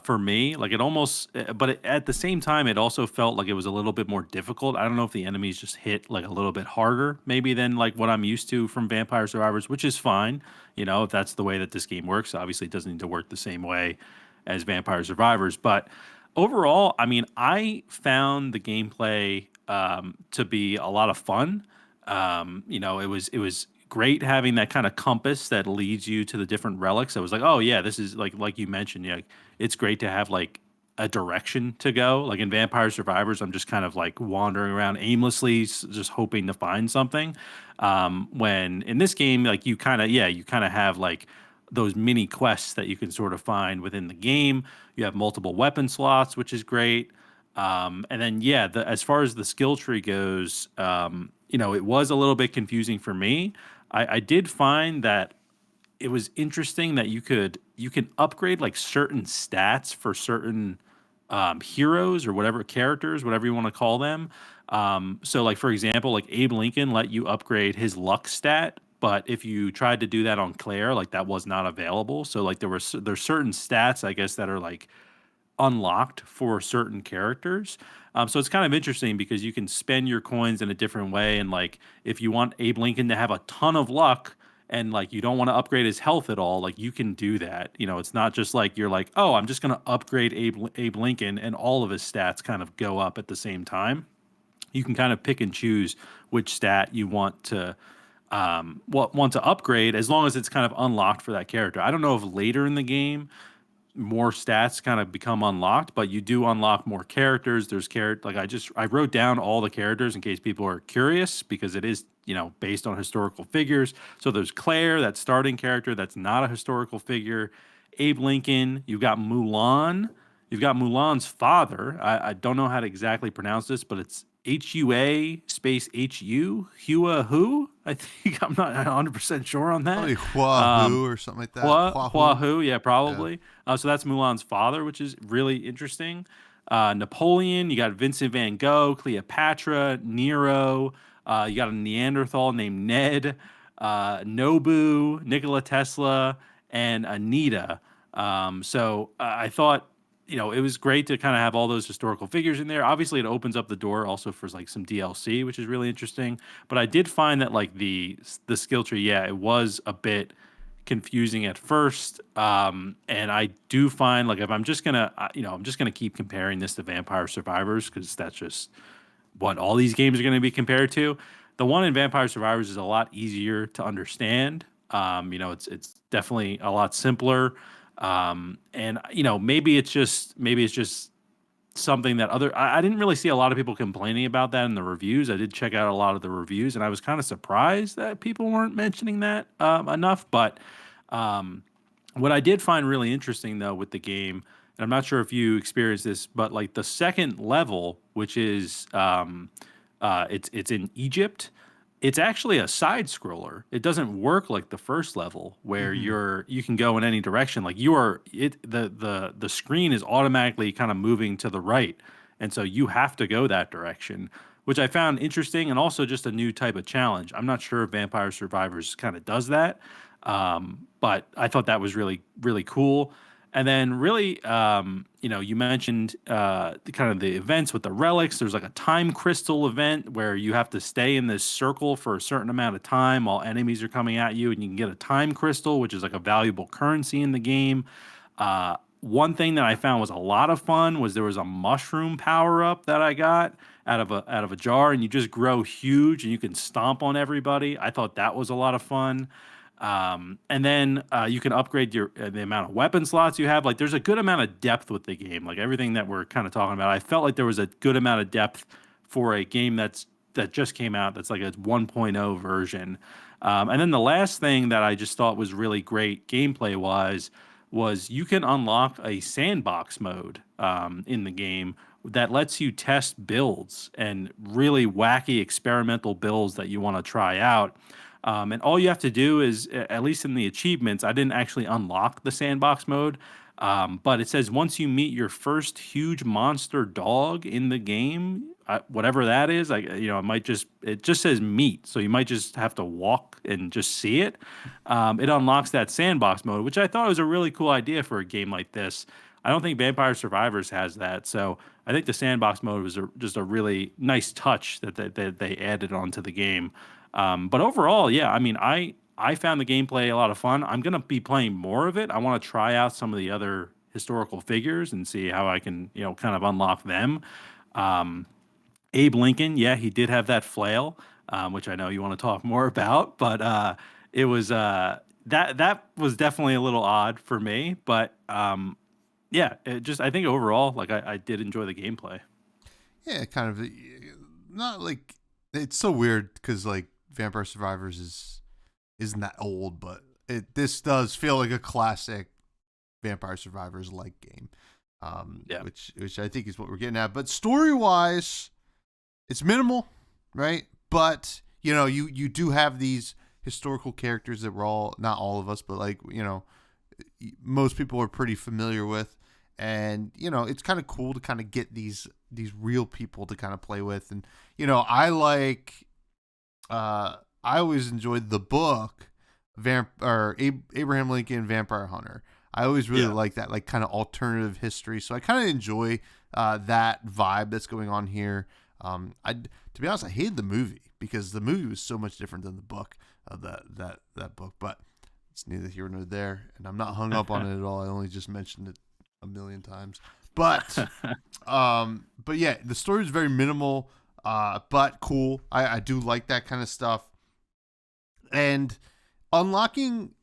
For me, like, it almost, at the same time, it also felt like it was a little bit more difficult. I don't know if the enemies just hit like a little bit harder, maybe, than like what I'm used to from Vampire Survivors, which is fine. If that's the way that this game works. Obviously, it doesn't need to work the same way as Vampire Survivors, but overall, I mean, I found the gameplay to be a lot of fun. It was great having that kind of compass that leads you to the different relics. I was like, oh yeah, this is like you mentioned, yeah, it's great to have like a direction to go. Like in Vampire Survivors, I'm just kind of like wandering around aimlessly, just hoping to find something. When in this game, like, you kind of have like those mini quests that you can sort of find within the game. You have multiple weapon slots, which is great. And then, yeah, as far as the skill tree goes, it was a little bit confusing for me. I did find that it was interesting that you can upgrade like certain stats for certain heroes or whatever characters, whatever you want to call them. So, like, for example, like Abe Lincoln let you upgrade his luck stat, but if you tried to do that on Claire, like, that was not available. So, like, there's certain stats, I guess, that are like unlocked for certain characters. So it's kind of interesting because you can spend your coins in a different way. And, like, if you want Abe Lincoln to have a ton of luck and, like, you don't want to upgrade his health at all, like, you can do that. It's not just like you're like, oh, I'm just going to upgrade Abe Lincoln and all of his stats kind of go up at the same time. You can kind of pick and choose which stat you want to want to upgrade, as long as it's kind of unlocked for that character. I don't know if later in the game more stats kind of become unlocked, but you do unlock more characters. There's like, I wrote down all the characters in case people are curious, because it is, based on historical figures. So there's Claire, that starting character that's not a historical figure. Abe Lincoln, you've got Mulan's father. I don't know how to exactly pronounce this, but it's HUA space HU, Hua Hu. I think I'm not 100% sure on that. Probably Wahoo or something like that. Hu, yeah, Yeah. probably. So that's Mulan's father, which is really interesting. Napoleon, you got Vincent van Gogh, Cleopatra, Nero. You got a Neanderthal named Ned, Nobu, Nikola Tesla, and Anita. I thought, it was great to kind of have all those historical figures in there. Obviously, it opens up the door also for like some DLC, which is really interesting. But I did find that, like, the skill tree, yeah, it was a bit confusing at first. And I do find, like, if I'm just gonna, I'm just gonna keep comparing this to Vampire Survivors, because that's just what all these games are going to be compared to. The one in Vampire Survivors is a lot easier to understand. It's definitely a lot simpler. And maybe it's just something that I didn't really see a lot of people complaining about that in the reviews. I did check out a lot of the reviews, and I was kind of surprised that people weren't mentioning that enough. But um, what I did find really interesting though with the game, and I'm not sure if you experienced this, but like the second level, which is it's in Egypt. It's actually a side scroller. It doesn't work like the first level where Mm-hmm. you can go in any direction. Like you are it the screen is automatically kind of moving to the right. And so you have to go that direction, which I found interesting and also just a new type of challenge. I'm not sure if Vampire Survivors kind of does that. But I thought that was really, really cool. And then really, you mentioned the kind of the events with the relics. There's like a time crystal event where you have to stay in this circle for a certain amount of time while enemies are coming at you, and you can get a time crystal, which is like a valuable currency in the game. One thing that I found was a lot of fun was there was a mushroom power up that I got out of a jar, and you just grow huge and you can stomp on everybody. I thought that was a lot of fun. And then you can upgrade your the amount of weapon slots you have. Like there's a good amount of depth with the game. Like everything that we're kind of talking about, I felt like there was a good amount of depth for a game that just came out. That's like a 1.0 version. And then the last thing that I just thought was really great gameplay wise was you can unlock a sandbox mode in the game that lets you test builds and really wacky experimental builds that you want to try out. And all you have to do is, at least in the achievements, I didn't actually unlock the sandbox mode, but it says once you meet your first huge monster dog in the game, whatever that is, it just says meet, so you might just have to walk and just see it. It unlocks that sandbox mode, which I thought was a really cool idea for a game like this. I don't think Vampire Survivors has that, so I think the sandbox mode was just a really nice touch that they added onto the game. But overall, yeah, I mean, I found the gameplay a lot of fun. I'm gonna be playing more of it. I want to try out some of the other historical figures and see how I can, kind of unlock them. Um, Abe Lincoln, yeah, he did have that flail, which I know you want to talk more about, but it was that was definitely a little odd for me. But yeah, I think overall, like I did enjoy the gameplay. Yeah, kind of. Not like it's so weird because like Vampire Survivors isn't that old, but this does feel like a classic Vampire Survivors like game, Yeah. which I think is what we're getting at. But story wise, it's minimal, right? But you do have these historical characters that we're all, not all of us, but like most people are pretty familiar with, and it's kind of cool to kind of get these real people to kind of play with. And I always enjoyed the book Abraham Lincoln Vampire Hunter. I always really like that, like kind of alternative history. So I kind of enjoy that vibe that's going on here. To be honest, I hated the movie because the movie was so much different than the book of that book. But it's neither here nor there, and I'm not hung up on it at all. I only just mentioned it a million times. But but yeah, the story is very minimal, but cool. I do like that kind of stuff. And unlocking,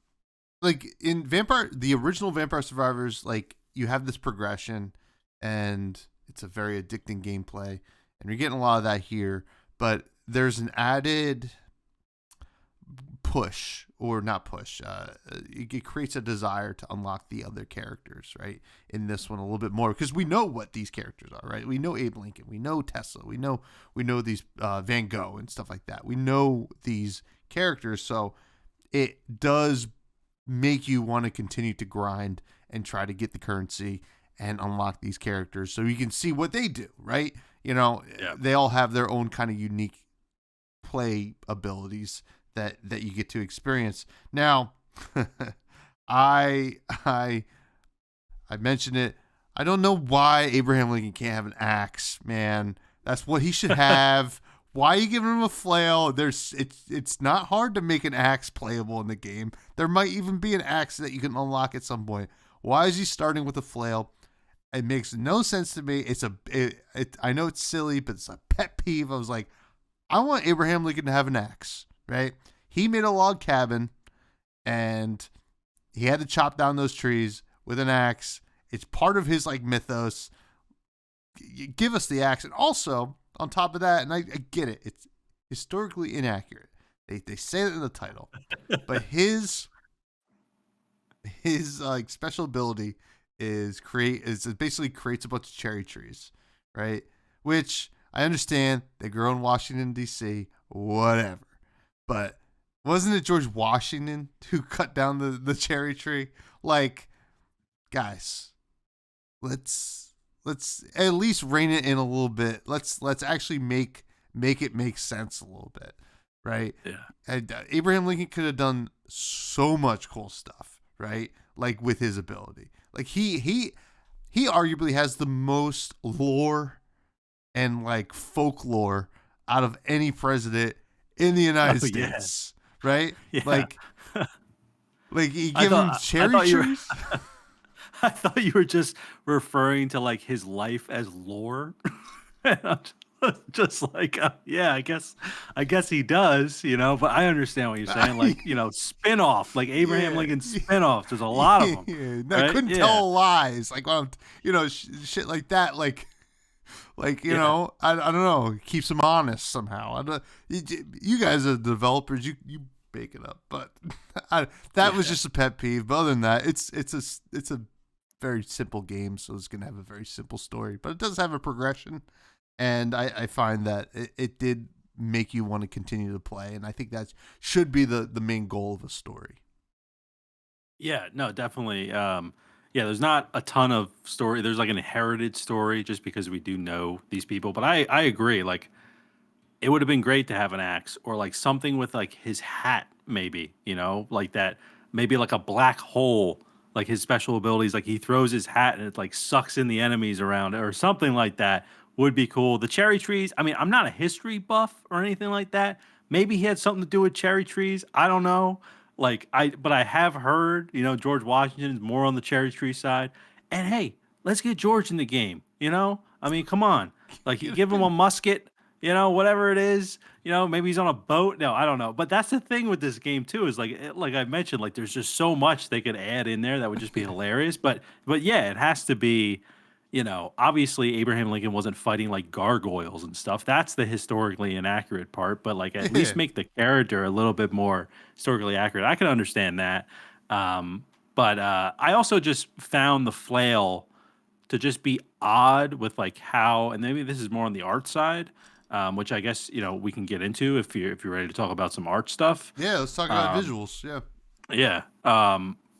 like in the original Vampire Survivors, like you have this progression, and it's a very addicting gameplay, and you're getting a lot of that here. But there's an added push, or not push. It creates a desire to unlock the other characters, right? In this one, a little bit more because we know what these characters are, right? We know Abe Lincoln, we know Tesla, we know these Van Gogh and stuff like that. We know these characters, so it does make you want to continue to grind and try to get the currency and unlock these characters so you can see what they do, right? They all have their own kind of unique play abilities that you get to experience. Now, I mentioned it. I don't know why Abraham Lincoln can't have an axe, man. That's what he should have. Why are you giving him a flail? It's not hard to make an axe playable in the game. There might even be an axe that you can unlock at some point. Why is he starting with a flail? It makes no sense to me. I know it's silly, but it's a pet peeve. I was like, I want Abraham Lincoln to have an axe, right? He made a log cabin, and he had to chop down those trees with an axe. It's part of his like mythos. give us the axe. And also, on top of that, and I get it, it's historically inaccurate. They say it in the title, but his like special ability is it basically creates a bunch of cherry trees, right? Which I understand they grow in Washington D.C. Whatever, but wasn't it George Washington who cut down the cherry tree? Like, guys, let's at least rein it in a little bit. Let's actually make it make sense a little bit, right? Yeah. And Abraham Lincoln could have done so much cool stuff, right? Like with his ability, like he arguably has the most lore and like folklore out of any president in the United States, right? Yeah. Like you give him cherry trees. I thought you were just referring to like his life as lore. Just like yeah, I guess he does, but I understand what you're saying. Like, spin-off, like Abraham Lincoln spin-offs. There's a lot of them. Yeah. I right? couldn't tell lies. Like, shit like that. Like I don't know, keeps him honest somehow. You guys are the developers. You bake it up, but that was just a pet peeve. But other than that, it's a very simple game, so it's gonna have a very simple story. But it does have a progression, and I find that it did make you want to continue to play, and I think that should be the main goal of a story. Yeah, no, definitely. Yeah, there's not a ton of story. There's like an inherited story just because we do know these people. But I agree. Like, it would have been great to have an axe or like something with like his hat, maybe, like that, maybe like a black hole, like his special abilities, like he throws his hat and it like sucks in the enemies around it or something like that would be cool. The cherry trees, I mean, I'm not a history buff or anything like that. Maybe he had something to do with cherry trees. I don't know. But I have heard, George Washington is more on the cherry tree side. And hey, let's get George in the game. I mean, come on. Like, you give him a musket, whatever it is, maybe he's on a boat. No, I don't know. But that's the thing with this game too, is like I mentioned, like there's just so much they could add in there that would just be hilarious. But yeah, it has to be, obviously Abraham Lincoln wasn't fighting like gargoyles and stuff. That's the historically inaccurate part. But like at least make the character a little bit more historically accurate. I can understand that. But I also just found the flail to just be odd with like how, and maybe this is more on the art side, which I guess we can get into if you're ready to talk about some art stuff. Yeah, let's talk about visuals. Yeah.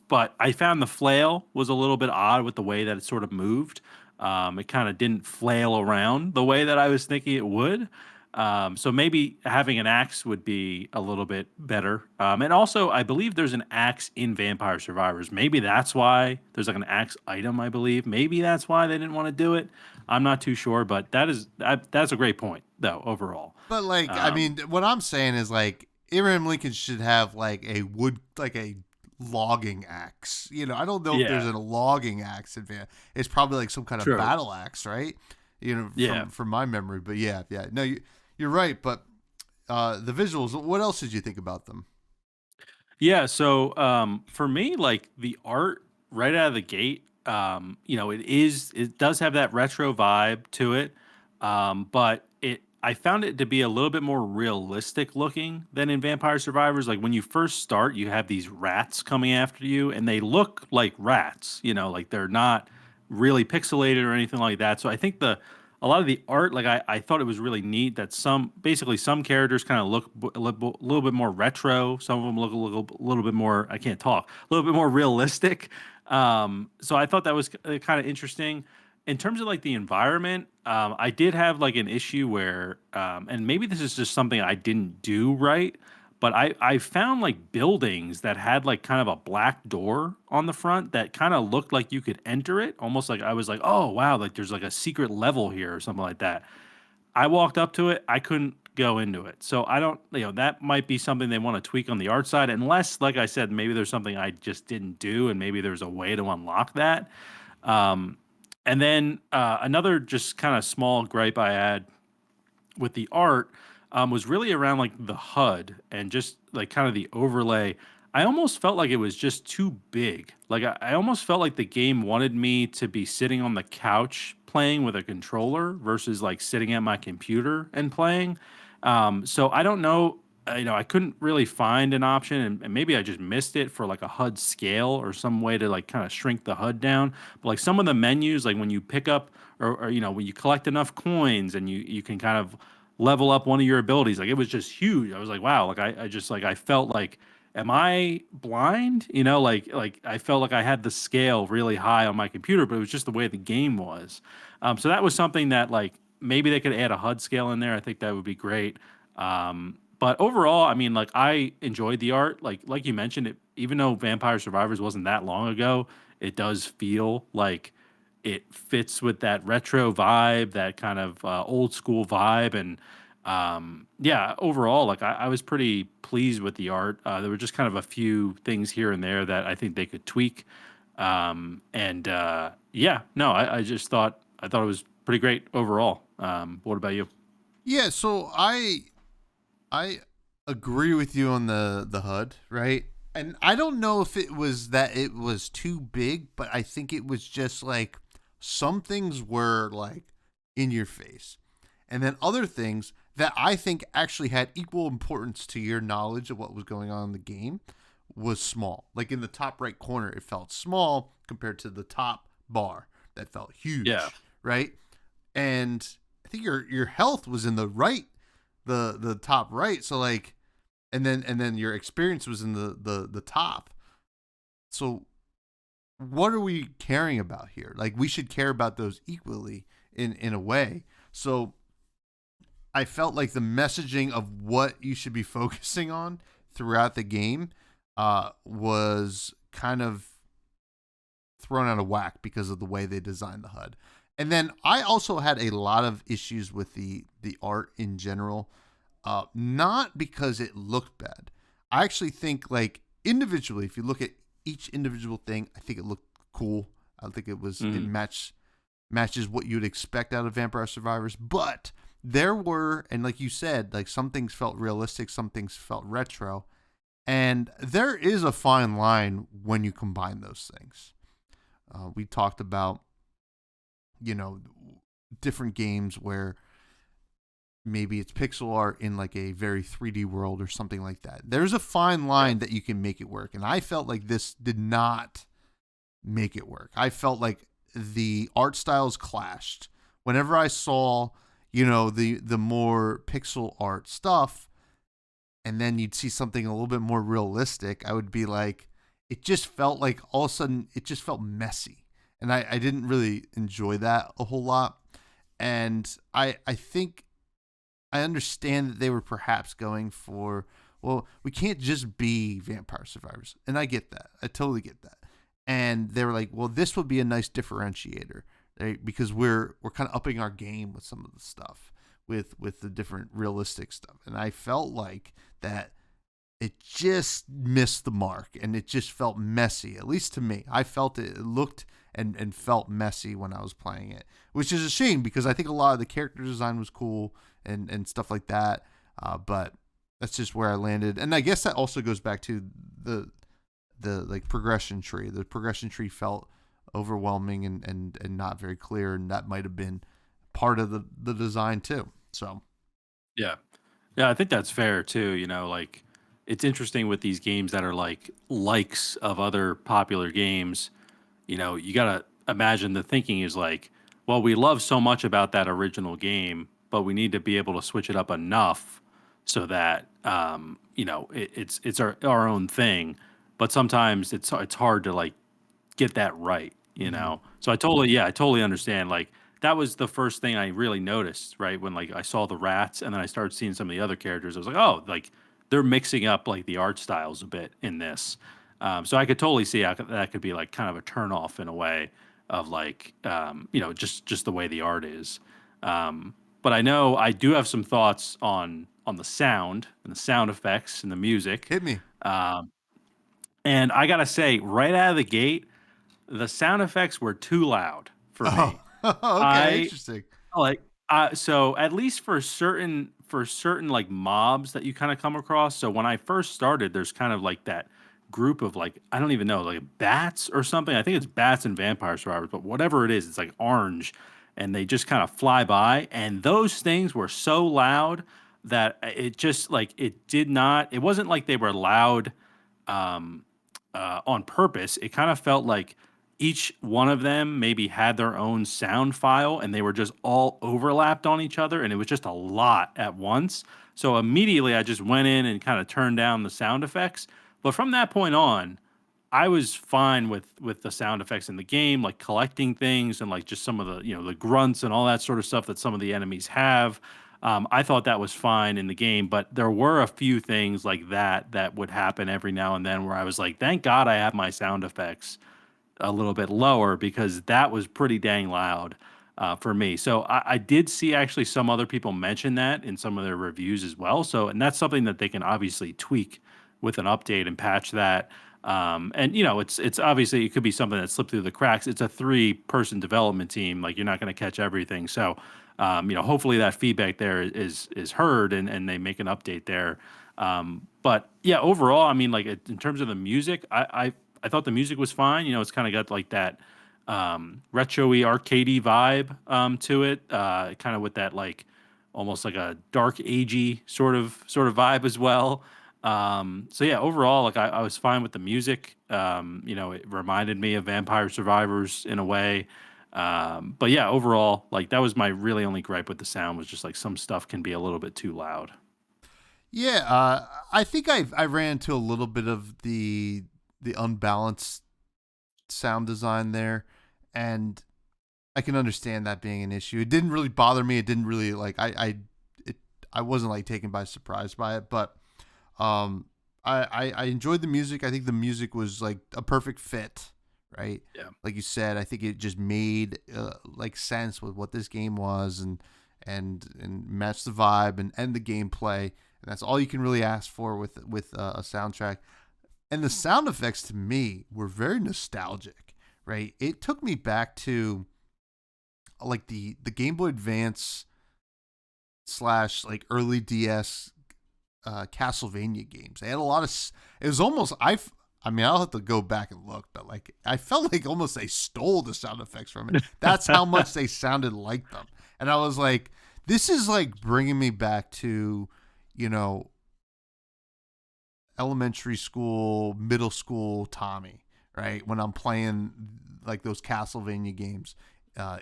But I found the flail was a little bit odd with the way that it sort of moved. It kind of didn't flail around the way that I was thinking it would. So maybe having an axe would be a little bit better. And also, I believe there's an axe in Vampire Survivors. Maybe that's why there's like an axe item, I believe. Maybe that's why they didn't want to do it. I'm not too sure, but that's a great point, though, overall. But like, I mean, what I'm saying is like Abraham Lincoln should have like a logging axe. I don't know if there's a logging axe in Van. It's probably like some kind of battle axe, right? From my memory. But yeah. No, you're right. But the visuals. What else did you think about them? Yeah. So for me, like the art right out of the gate, it does have that retro vibe to it, but I found it to be a little bit more realistic looking than in Vampire Survivors. Like when you first start, you have these rats coming after you, and they look like rats. Like they're not really pixelated or anything like that. So I think a lot of the art, like I thought it was really neat that some characters kind of look a little bit more retro. Some of them look a little bit more, I can't talk, a little bit more realistic. So I thought that was kind of interesting. In terms of like the environment, I did have like an issue where, and maybe this is just something I didn't do right, but I found like buildings that had like kind of a black door on the front that kind of looked like you could enter it, almost like I was like, oh wow, like there's like a secret level here or something like that. I walked up to it, I couldn't go into it. So I don't, that might be something they want to tweak on the art side, unless, like I said, maybe there's something I just didn't do, and maybe there's a way to unlock that. And then another just kind of small gripe I had with the art was really around like the HUD and just like kind of the overlay. I almost felt like it was just too big. Like I almost felt like the game wanted me to be sitting on the couch playing with a controller versus like sitting at my computer and playing. So I don't know. I couldn't really find an option, and maybe I just missed it for like a HUD scale or some way to like kind of shrink the HUD down. But like some of the menus, like when you pick up or when you collect enough coins and you can kind of level up one of your abilities, like it was just huge. I was like, wow, like I just like I felt like am I blind? Like I felt like I had the scale really high on my computer, but it was just the way the game was. So that was something that like maybe they could add a HUD scale in there. I think that would be great. But overall, I mean, like I enjoyed the art. Like you mentioned, it even though Vampire Survivors wasn't that long ago, it does feel like it fits with that retro vibe, that kind of old school vibe, and yeah, overall, like I was pretty pleased with the art. There were just kind of a few things here and there that I think they could tweak. And yeah, no, I thought it was pretty great overall. What about you? Yeah, so I agree with you on the HUD, right? And I don't know if it was that it was too big, but I think it was just like some things were like in your face. And then other things that I think actually had equal importance to your knowledge of what was going on in the game was small. Like in the top right corner, it felt small compared to the top bar that felt Yeah, huge, right? And I think your health was in the right, the top right. So like, and then your experience was in the top. So what are we caring about here? Like we should care about those equally in a way. So I felt like the messaging of what you should be focusing on throughout the game was kind of thrown out of whack because of the way they designed the HUD. And then I also had a lot of issues with the art in general, not because it looked bad. I actually think like individually, if you look at each individual thing, I think it looked cool. I think it hmm matches what you'd expect out of Vampire Survivors. But there were, and like you said, like some things felt realistic, some things felt retro, and there is a fine line when you combine those things. We talked about, you know, different games where maybe it's pixel art in like a very 3D world or something like that. There's a fine yeah, line that you can make it work, and I felt like this did not make it work. I felt like the art styles clashed. Whenever I saw, the more pixel art stuff, and then you'd see something a little bit more realistic, I would be like, it just felt like all of a sudden it just felt messy. And I didn't really enjoy that a whole lot. And I think I understand that they were perhaps going for, well, we can't just be vampire survivors. And I get that. I totally get that. And they were like, well, this would be a nice differentiator, right? Because we're kind of upping our game with some of the stuff, with the different realistic stuff. And I felt like that it just missed the mark and it just felt messy, at least to me. I felt it looked and felt messy when I was playing it, which is a shame because I think a lot of the character design was cool and stuff like that. But that's just where I landed. And I guess that also goes back to the like progression tree. The progression tree felt overwhelming and not very clear, and that might have been part of the design too. So yeah, yeah. I think that's fair too. Like it's interesting with these games that are like likes of other popular games. You gotta imagine the thinking is like, well, we love so much about that original game, but we need to be able to switch it up enough so that it's our own thing. But sometimes it's hard to like get that right, you mm-hmm. know. So I totally understand. Like that was the first thing I really noticed, right? When like I saw the rats and then I started seeing some of the other characters, I was like, oh, like they're mixing up like the art styles a bit in this. So I could totally see how that could be like kind of a turn off in a way of like just the way the art is. But I know I do have some thoughts on the sound and the sound effects and the music. Hit me. Um, and I gotta say, right out of the gate, the sound effects were too loud for Oh, me. okay, I interesting. like so at least for certain like mobs that you kind of come across. So when I first started, there's kind of like that group of like, I don't even know, like bats or something. I think it's bats and vampire survivors, but whatever it is, it's like orange, and they just kind of fly by. And those things were so loud that it just like it did not. It wasn't like they were loud um, on purpose. It kind of felt like each one of them maybe had their own sound file and they were just all overlapped on each other, and it was just a lot at once. So immediately I just went in and kind of turned down the sound effects. But from that point on, I was fine with the sound effects in the game, like collecting things and like just some of the the grunts and all that sort of stuff that some of the enemies have. I thought that was fine in the game, but there were a few things like that would happen every now and then where I was like, "Thank God I have my sound effects a little bit lower," because that was pretty dang loud for me. So I did see actually some other people mention that in some of their reviews as well. So, and that's something that they can obviously tweak with an update and patch that. And it's obviously it could be something that slipped through the cracks. It's a 3-person development team. Like you're not going to catch everything. So, hopefully that feedback there is heard and they make an update there. But yeah, overall, I mean, like in terms of the music, I thought the music was fine. It's kind of got like that retro-y arcadey vibe to it, kind of with that like almost like a dark agey sort of vibe as well. So yeah, overall, like I was fine with the music. It reminded me of Vampire Survivors in a way. But yeah, overall, like that was my really only gripe with the sound was just like some stuff can be a little bit too loud. Yeah, I think I ran into a little bit of the unbalanced sound design there, and I can understand that being an issue. It didn't really bother me. It didn't really like I wasn't like taken by surprise by it, but I enjoyed the music. I think the music was like a perfect fit, right? Yeah. Like you said, I think it just made like sense with what this game was and matched the vibe and the gameplay. And that's all you can really ask for with a soundtrack. And the sound effects to me were very nostalgic, right? It took me back to like the Game Boy Advance slash like early DS Castlevania games. They had a lot of. It was almost I mean, I'll have to go back and look, but like I felt like almost they stole the sound effects from it. That's how much they sounded like them, and I was like, this is like bringing me back to, you know, elementary school, middle school Tommy, right? When I'm playing like those Castlevania games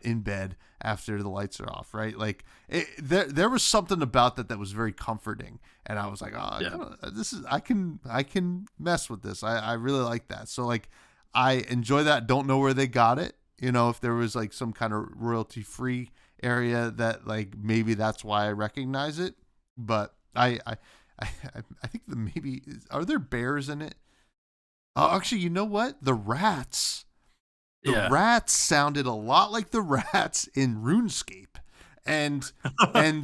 in bed after the lights are off, right? Like there was something about that was very comforting, and I was like, oh, yeah. This is I can mess with this. I really like that. So like I enjoy that. Don't know where they got it. If there was like some kind of royalty free area that like maybe that's why I recognize it, but I think maybe are there bears in it? Actually, you know what? The rats. The rats sounded a lot like the rats in RuneScape, and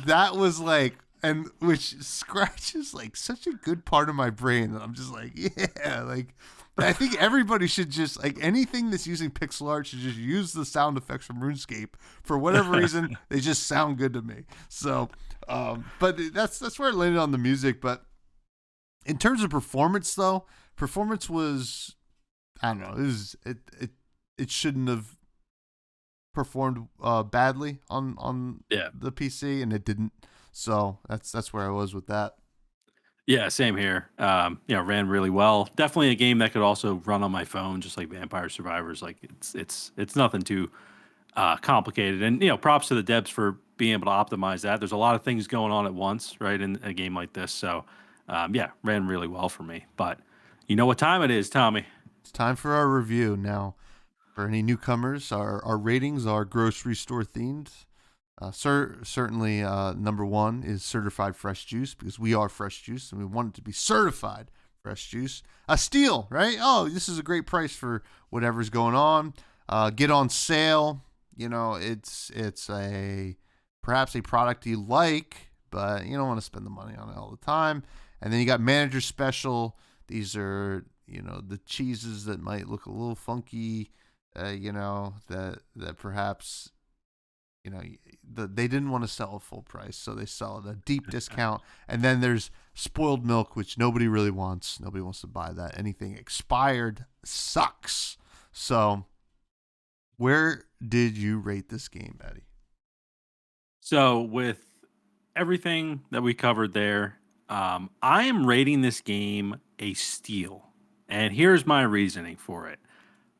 that was like, and which scratches like such a good part of my brain that I'm just like, yeah, like I think everybody should just like anything that's using pixel art should just use the sound effects from RuneScape for whatever reason. They just sound good to me. So. But that's where I landed on the music. But in terms of performance, though, performance was I don't know. It shouldn't have performed badly on the PC, and it didn't. So that's where I was with that. Yeah, same here. Ran really well. Definitely a game that could also run on my phone, just like Vampire Survivors. Like it's nothing too complicated. And props to the devs for being able to optimize that. There's a lot of things going on at once, right, in a game like this. So, ran really well for me. But you know what time it is, Tommy? It's time for our review now. For any newcomers, our ratings are grocery store themed. Certainly, number one is certified fresh juice because we are fresh juice and we want it to be certified fresh juice. A steal, right? Oh, this is a great price for whatever's going on. Get on sale. It's perhaps a product you like, but you don't want to spend the money on it all the time. And then you got manager special. These are the cheeses that might look a little funky. That perhaps you know, they didn't want to sell at full price, so they sell at a deep discount. And then there's spoiled milk, which nobody really wants. Nobody wants to buy that. Anything expired sucks. So, where did you rate this game, Eddie? So with everything that we covered there, I am rating this game a steal, and here's my reasoning for it.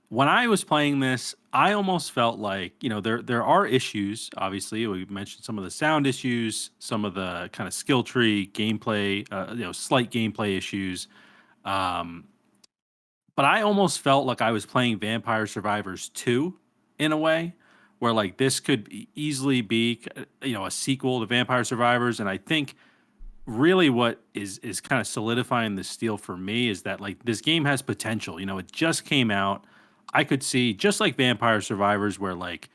When I was playing this, I almost felt like, there are issues. Obviously, we mentioned some of the sound issues, some of the kind of skill tree gameplay, slight gameplay issues. Um, but I almost felt like I was playing Vampire Survivors 2 in a way, where like this could easily be, a sequel to Vampire Survivors. And I think really what is kind of solidifying the steal for me is that like this game has potential. It just came out. I could see just like Vampire Survivors, where like,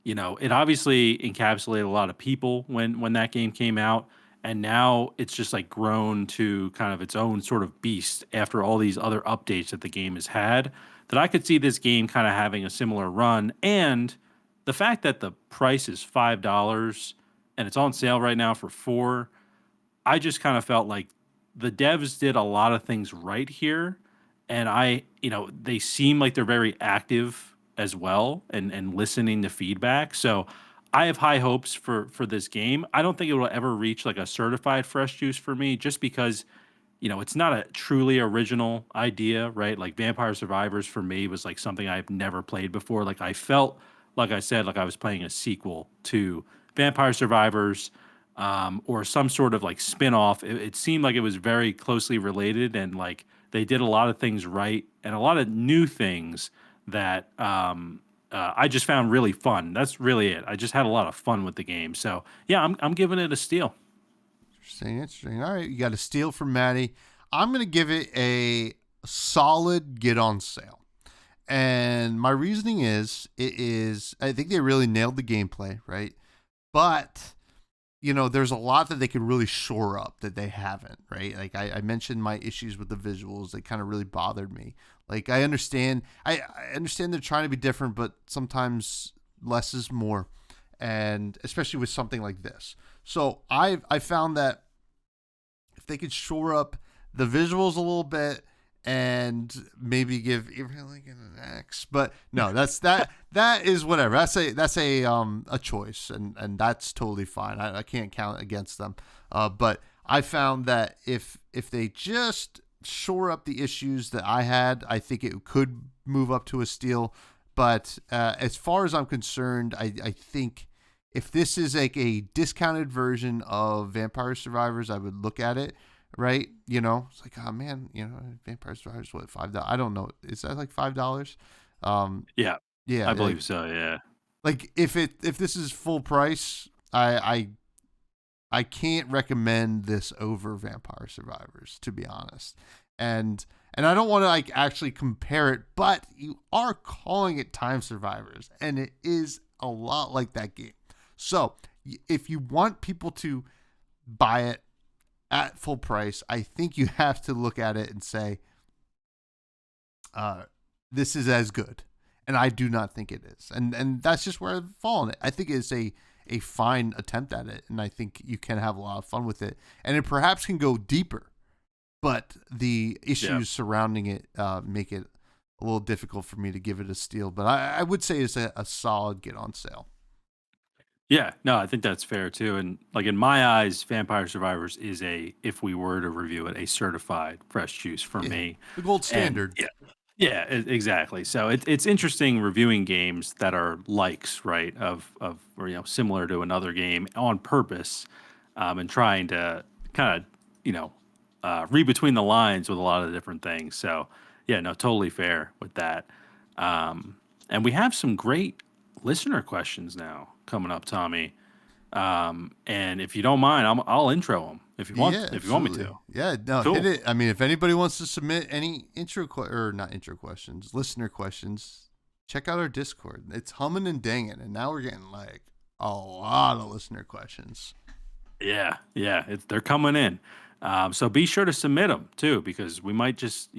it obviously encapsulated a lot of people when that game came out, and now it's just like grown to kind of its own sort of beast after all these other updates that the game has had. That I could see this game kind of having a similar run, and the fact that the price is $5 and it's on sale right now for 4. I just kind of felt like the devs did a lot of things right here, and they seem like they're very active as well and listening to feedback. So I have high hopes for this game. I don't think it will ever reach like a certified fresh juice for me, just because it's not a truly original idea, right? Like Vampire Survivors for me was like something I've never played before. Like I felt, like I said, like I was playing a sequel to Vampire Survivors, or some sort of like spin-off. It seemed like it was very closely related, and like they did a lot of things right and a lot of new things that I just found really fun. That's really it. I just had a lot of fun with the game. So yeah, I'm giving it a steal. Interesting. All right, you got a steal from Matty. I'm gonna give it a solid get on sale. And my reasoning is I think they really nailed the gameplay, right? But there's a lot that they could really shore up that they haven't, right? Like I mentioned my issues with the visuals. They kind of really bothered me. Like I understand they're trying to be different, but sometimes less is more. And especially with something like this. So I found that if they could shore up the visuals a little bit and maybe give Evelyn an X, but no, that is whatever. That's a choice, and that's totally fine. I can't count against them. But I found that if they just shore up the issues that I had, I think it could move up to a steal. But as far as I'm concerned, I think if this is like a discounted version of Vampire Survivors, I would look at it. Right, it's like, oh man, Vampire Survivors, what, $5? I don't know, is that like $5? Yeah, Yeah, I believe so. Yeah, like if this is full price, I can't recommend this over Vampire Survivors, to be honest. And I don't want to like actually compare it, but you are calling it Time Survivors, and it is a lot like that game. So if you want people to buy it at full price, I think you have to look at it and say, this is as good. And I do not think it is. And that's just where I've fallen. I think it's a fine attempt at it. And I think you can have a lot of fun with it. And it perhaps can go deeper. But the issues surrounding it make it a little difficult for me to give it a steal. But I would say it's a solid get on sale. yeah. No, I think that's fair too. And like in my eyes, Vampire Survivors is if we were to review it, a certified fresh juice for me. The gold standard. And, yeah, exactly. So it's interesting reviewing games that are likes, right, or similar to another game on purpose, and trying to kind of read between the lines with a lot of different things. So yeah, no, totally fair with that. And we have some great listener questions now coming up, Tommy. And if you don't mind, I'll intro them if you want. Yeah, if you want me to. Yeah, no, Cool. hit it. I mean, if anybody wants to submit any not intro questions, listener questions, check out our Discord. It's humming and danging, and now we're getting like a lot of listener questions. Yeah, they're coming in. So be sure to submit them too, because we might just,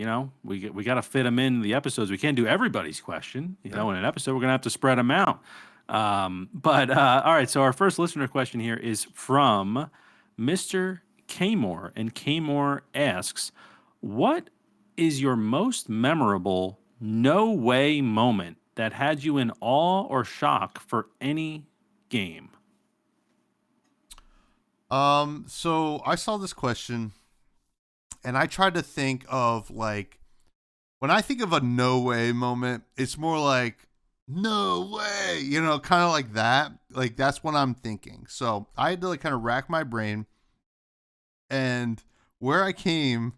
we got to fit them in the episodes. We can't do everybody's question, in an episode. We're gonna have to spread them out. But all right, so our first listener question here is from Mr. Kmore, and Kmore asks, "What is your most memorable no way moment that had you in awe or shock for any game?" So I saw this question and I tried to think of like when I think of a no way moment, it's more like no way, kind of like that. Like that's what I'm thinking. So I had to like kind of rack my brain and where I came,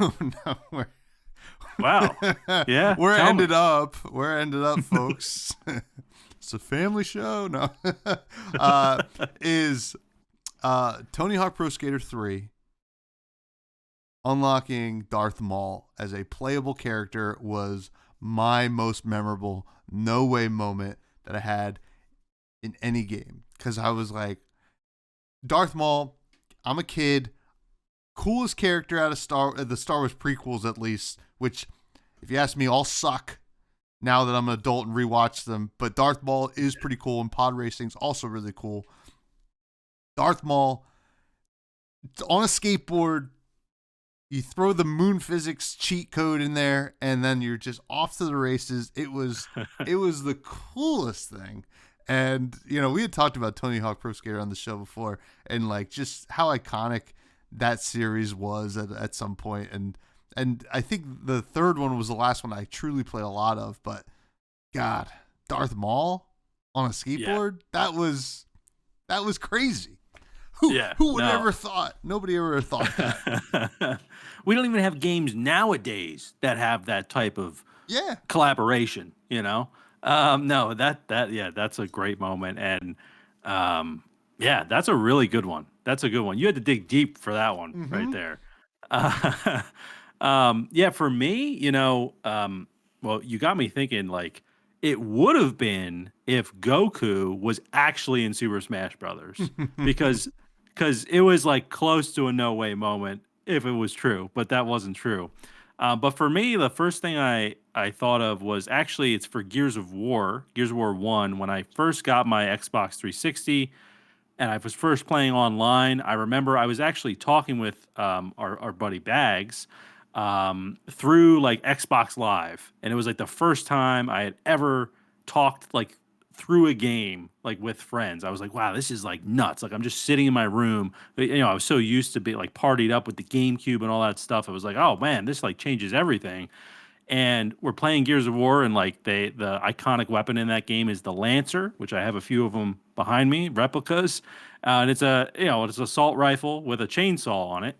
oh no, Wow. Yeah, where I tell me. where I ended up, folks. It's a family show. No, is Tony Hawk Pro Skater 3 unlocking Darth Maul as a playable character was my most memorable no way moment that I had in any game. Because I was like, Darth Maul, I'm a kid, coolest character out of the Star Wars prequels at least, which, if you ask me, all suck now that I'm an adult and rewatch them. But Darth Maul is pretty cool, and pod racing's also really cool. Darth Maul on a skateboard, you throw the moon physics cheat code in there, and then you're just off to the races. It was the coolest thing. And we had talked about Tony Hawk Pro Skater on the show before, and like just how iconic that series was at some point. And I think the third one was the last one I truly played a lot of. But God, Darth Maul on a skateboard, that was crazy. Who would ever thought? Nobody ever thought that. We don't even have games nowadays that have that type of collaboration, No, that's a great moment. And that's a really good one. That's a good one. You had to dig deep for that one right there. For me, well, you got me thinking like it would have been if Goku was actually in Super Smash Brothers because it was like close to a no way moment if it was true, but that wasn't true. But for me, the first thing I thought of was actually it's for Gears of War 1. When I first got my Xbox 360 and I was first playing online, I remember I was actually talking with our buddy Bags through like Xbox Live, and it was like the first time I had ever talked like through a game like with friends. I was like, wow, this is like nuts. Like I'm just sitting in my room. I was so used to be like partied up with the GameCube and all that stuff. I was like, oh man, this like changes everything. And we're playing Gears of War, and like the iconic weapon in that game is the Lancer, which I have a few of them behind me, replicas. And it's it's an assault rifle with a chainsaw on it.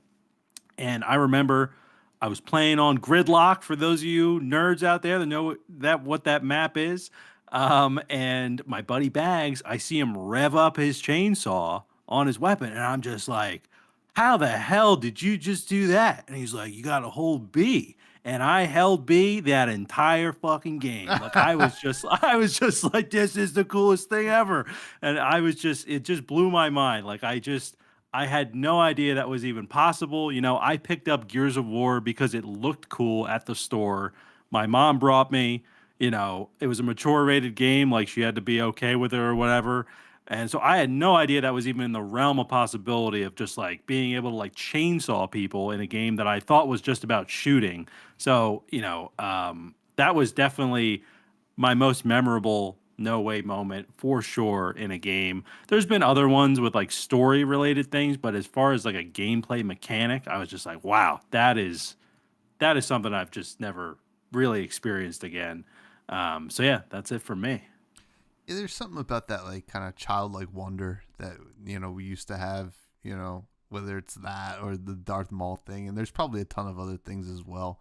And I remember I was playing on Gridlock, for those of you nerds out there that know what that map is. And my buddy Bags, I see him rev up his chainsaw on his weapon, and I'm just like, how the hell did you just do that? And he's like, you got to hold B. And I held B that entire fucking game. Like I was just like, this is the coolest thing ever. And it just blew my mind. Like I had no idea that was even possible. I picked up Gears of War because it looked cool at the store. My mom brought me, it was a mature rated game. Like she had to be okay with it or whatever. And so I had no idea that was even in the realm of possibility of just like being able to like chainsaw people in a game that I thought was just about shooting. So, that was definitely my most memorable no way moment for sure in a game. There's been other ones with like story related things, but as far as like a gameplay mechanic, I was just like, wow, that is something I've just never really experienced again. So yeah, that's it for me. Yeah, there's something about that like kind of childlike wonder that we used to have, whether it's that or the Darth Maul thing, and there's probably a ton of other things as well,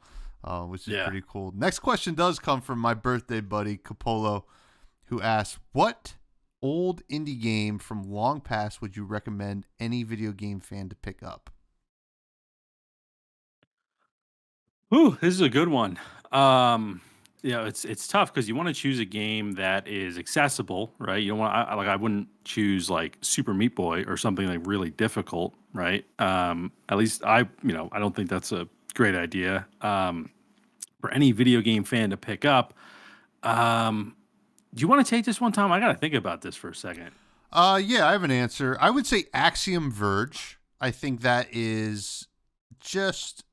which is pretty cool. Next question does come from my birthday buddy Capolo, who asks, "What old indie game from long past would you recommend any video game fan to pick up?" Ooh, this is a good one. Um, it's tough because you want to choose a game that is accessible, right? You don't want I wouldn't choose like Super Meat Boy or something like really difficult, right? At least I don't think that's a great idea. For any video game fan to pick up, Do you want to take this one, Tom? I got to think about this for a second. Yeah, I have an answer. I would say Axiom Verge. I think that is just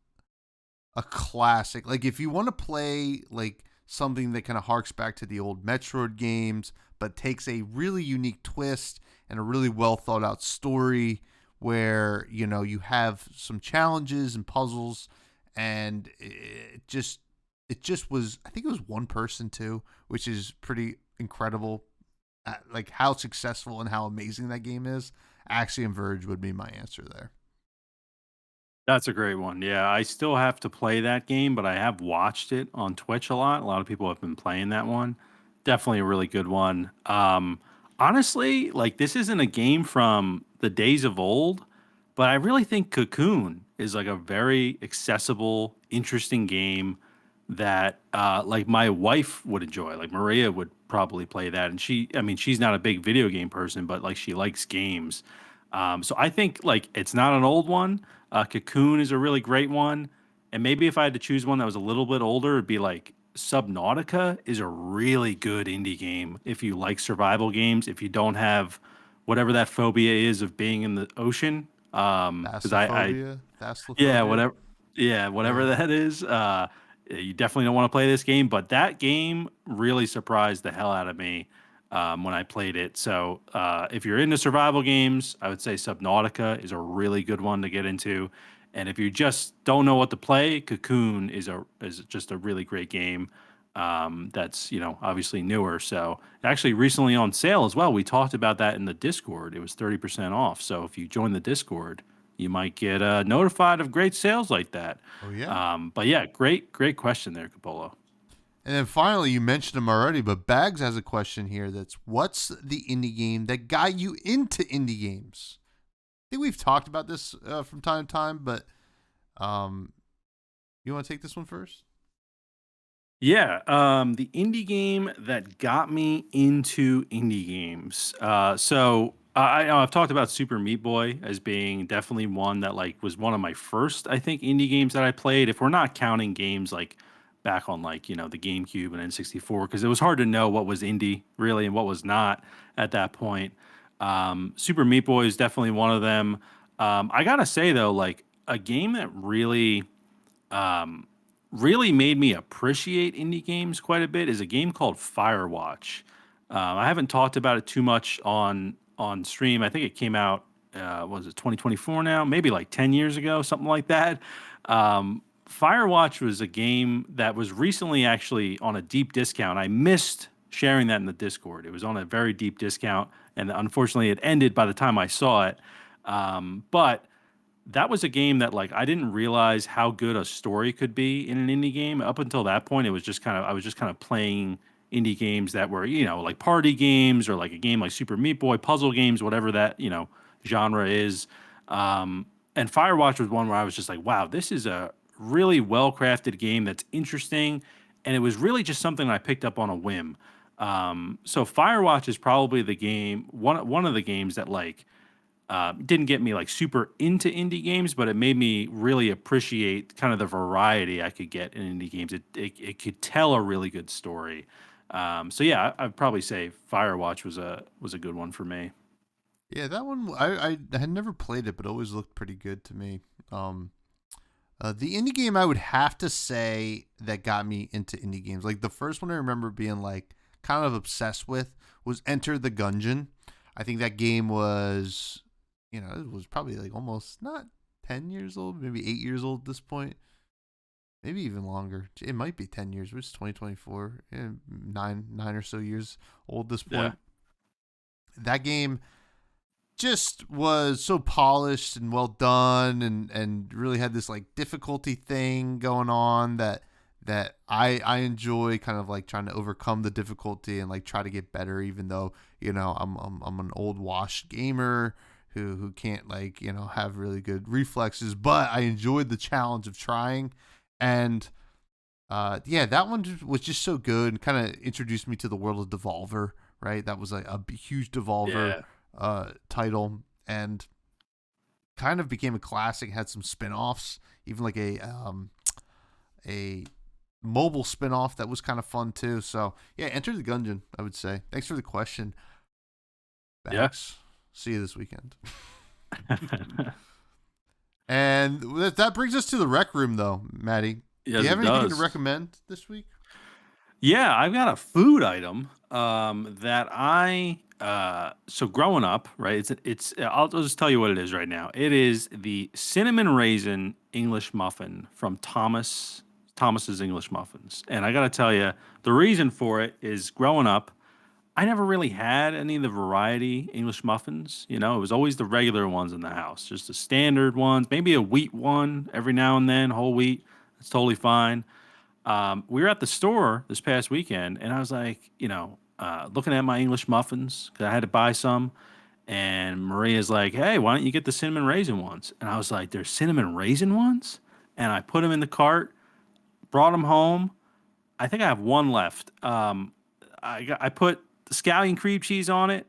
a classic. Like if you want to play like something that kind of harks back to the old Metroid games, but takes a really unique twist and a really well thought out story where, you know, you have some challenges and puzzles and it just was, I think it was one person too, which is pretty incredible at, like how successful and how amazing that game is. Axiom Verge would be my answer there. That's a great one. Yeah, I still have to play that game, but I have watched it on Twitch a lot. A lot of people have been playing that one. Definitely a really good one. Honestly, like this isn't a game from the days of old, but I really think Cocoon is like a very accessible, interesting game that like my wife would enjoy. Like Maria would probably play that, and I mean, she's not a big video game person, but like she likes games. So I think like it's not an old one. Cocoon is a really great one, and maybe if I had to choose one that was a little bit older, it'd be like Subnautica is a really good indie game if you like survival games. If you don't have whatever that phobia is of being in the ocean, because I Thalassophobia, yeah, Thalassophobia. whatever Yeah. that is. You definitely don't want to play this game, but that game really surprised the hell out of me when I played it. So, if you're into survival games, I would say Subnautica is a really good one to get into. And if you just don't know what to play, Cocoon is just a really great game. That's obviously newer. So actually recently on sale as well. We talked about that in the Discord. It was 30% off. So if you join the Discord, you might get notified of great sales like that. Oh yeah. But yeah, great question there, Capolo. And then finally, you mentioned him already, but Bags has a question here. That's what's the indie game that got you into indie games? I think we've talked about this from time to time, but um, you want to take this one first? Yeah, the indie game that got me into indie games. I've talked about Super Meat Boy as being definitely one that like was one of my first, I think, indie games that I played. If we're not counting games like back on like the GameCube and N64, because it was hard to know what was indie really and what was not at that point. Super Meat Boy is definitely one of them. I gotta say though, like a game that um, really made me appreciate indie games quite a bit is a game called Firewatch. I haven't talked about it too much on stream. I think it came out was it 2024 now, maybe like 10 years ago, something like that. Firewatch was a game that was recently actually on a deep discount. I missed sharing that in the Discord. It was on a very deep discount, and unfortunately, it ended by the time I saw it. But that was a game that like I didn't realize how good a story could be in an indie game. Up until that point, it was just kind of I was just kind of playing indie games that were, like party games or like a game like Super Meat Boy, puzzle games, whatever that, genre is. And Firewatch was one where I was just like, wow, this is a really well crafted game that's interesting. And it was really just something I picked up on a whim. So Firewatch is probably the game, one of the games that like didn't get me like super into indie games, but it made me really appreciate kind of the variety I could get in indie games. It could tell a really good story. So yeah, I'd probably say Firewatch was a good one for me. Yeah, that one I had never played it, but it always looked pretty good to me. Um, the indie game I would have to say that got me into indie games, like the first one I remember being like kind of obsessed with was Enter the Gungeon. I think that game was, it was probably like almost not 10 years old, maybe 8 years old at this point, maybe even longer. It might be 10 years. It's 2024, nine or so years old at this Yeah. point. That game just was so polished and well done and really had this like difficulty thing going on that I enjoy kind of like trying to overcome the difficulty and like try to get better even though I'm an old washed gamer who can't like have really good reflexes, but I enjoyed the challenge of trying. And yeah, that one was just so good and kind of introduced me to the world of Devolver, right? That was like a huge Devolver Yeah. title and kind of became a classic. Had some spin-offs, even like a mobile spinoff that was kind of fun too. So yeah, Enter the Gungeon, I would say. Thanks for the question, Bax. Yeah. See you this weekend. And that brings us to the rec room, though, Matty. Yes, do you have anything to recommend this week? Yeah, I've got a food item that so growing up, right? I'll just tell you what it is right now. It is the cinnamon raisin English muffin from Thomas's English Muffins. And I got to tell you, the reason for it is growing up, I never really had any of the variety English muffins. You know, it was always the regular ones in the house, just the standard ones, maybe a wheat one every now and then, whole wheat. That's totally fine. We were at the store this past weekend, and I was like, looking at my English muffins because I had to buy some. And Maria's like, "Hey, why don't you get the cinnamon raisin ones?" And I was like, "There's cinnamon raisin ones?" And I put them in the cart, brought them home. I think I have one left. I put the scallion cream cheese on it.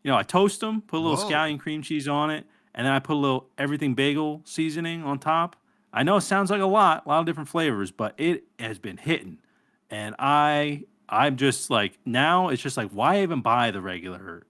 I toast them, put a little scallion cream cheese on it, and then I put a little everything bagel seasoning on top. I know it sounds like a lot of different flavors, but it has been hitting. And I'm just like, now it's just like, why even buy the regular,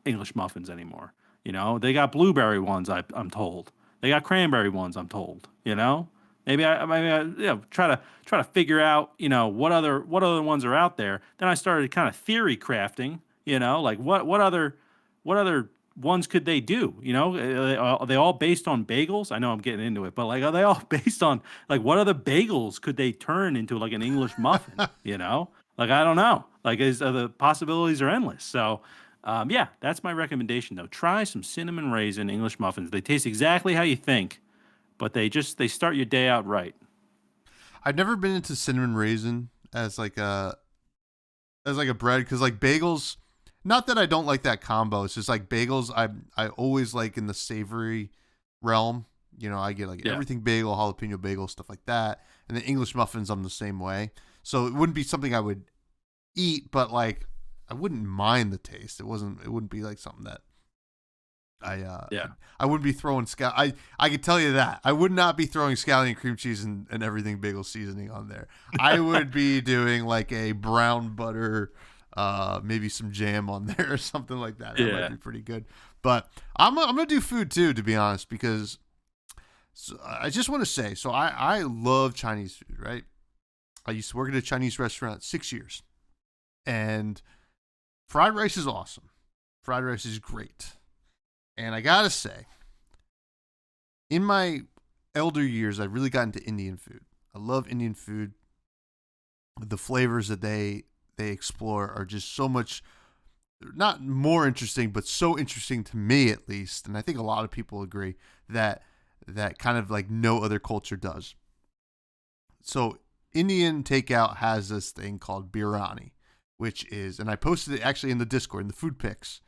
English muffins anymore? They got blueberry ones, I'm told. They got cranberry ones, I'm told. Maybe I try to figure out, what other ones are out there. Then I started kind of theory crafting, like what other ones could they do? Are they all based on bagels? I know I'm getting into it, but like, are they all based on like what other bagels could they turn into like an English muffin? Like I don't know. Like the possibilities are endless. So. Yeah, that's my recommendation though. Try some cinnamon raisin English muffins. They taste exactly how you think, but they start your day out right. I've never been into cinnamon raisin as like a bread because like bagels. Not that I don't like that combo. It's just like bagels. I always like in the savory realm. I get like everything bagel, jalapeno bagel, stuff like that, and then English muffins. I'm the same way. So it wouldn't be something I would eat, but like I wouldn't mind the taste. It wouldn't be like something that I wouldn't be throwing I could tell you that. I would not be throwing scallion cream cheese and everything bagel seasoning on there. I would be doing like a brown butter, maybe some jam on there or something like that. That might be pretty good. But I'm gonna do food too, to be honest, because I just want to say, so I love Chinese food, right? I used to work at a Chinese restaurant 6 years, and fried rice is awesome. Fried rice is great. And I gotta say, in my elder years, I really got into Indian food. I love Indian food. The flavors that they explore are just so much, not more interesting, but so interesting to me at least. And I think a lot of people agree that kind of like no other culture does. So Indian takeout has this thing called biryani, which is, and I posted it actually in the Discord, in the food pics.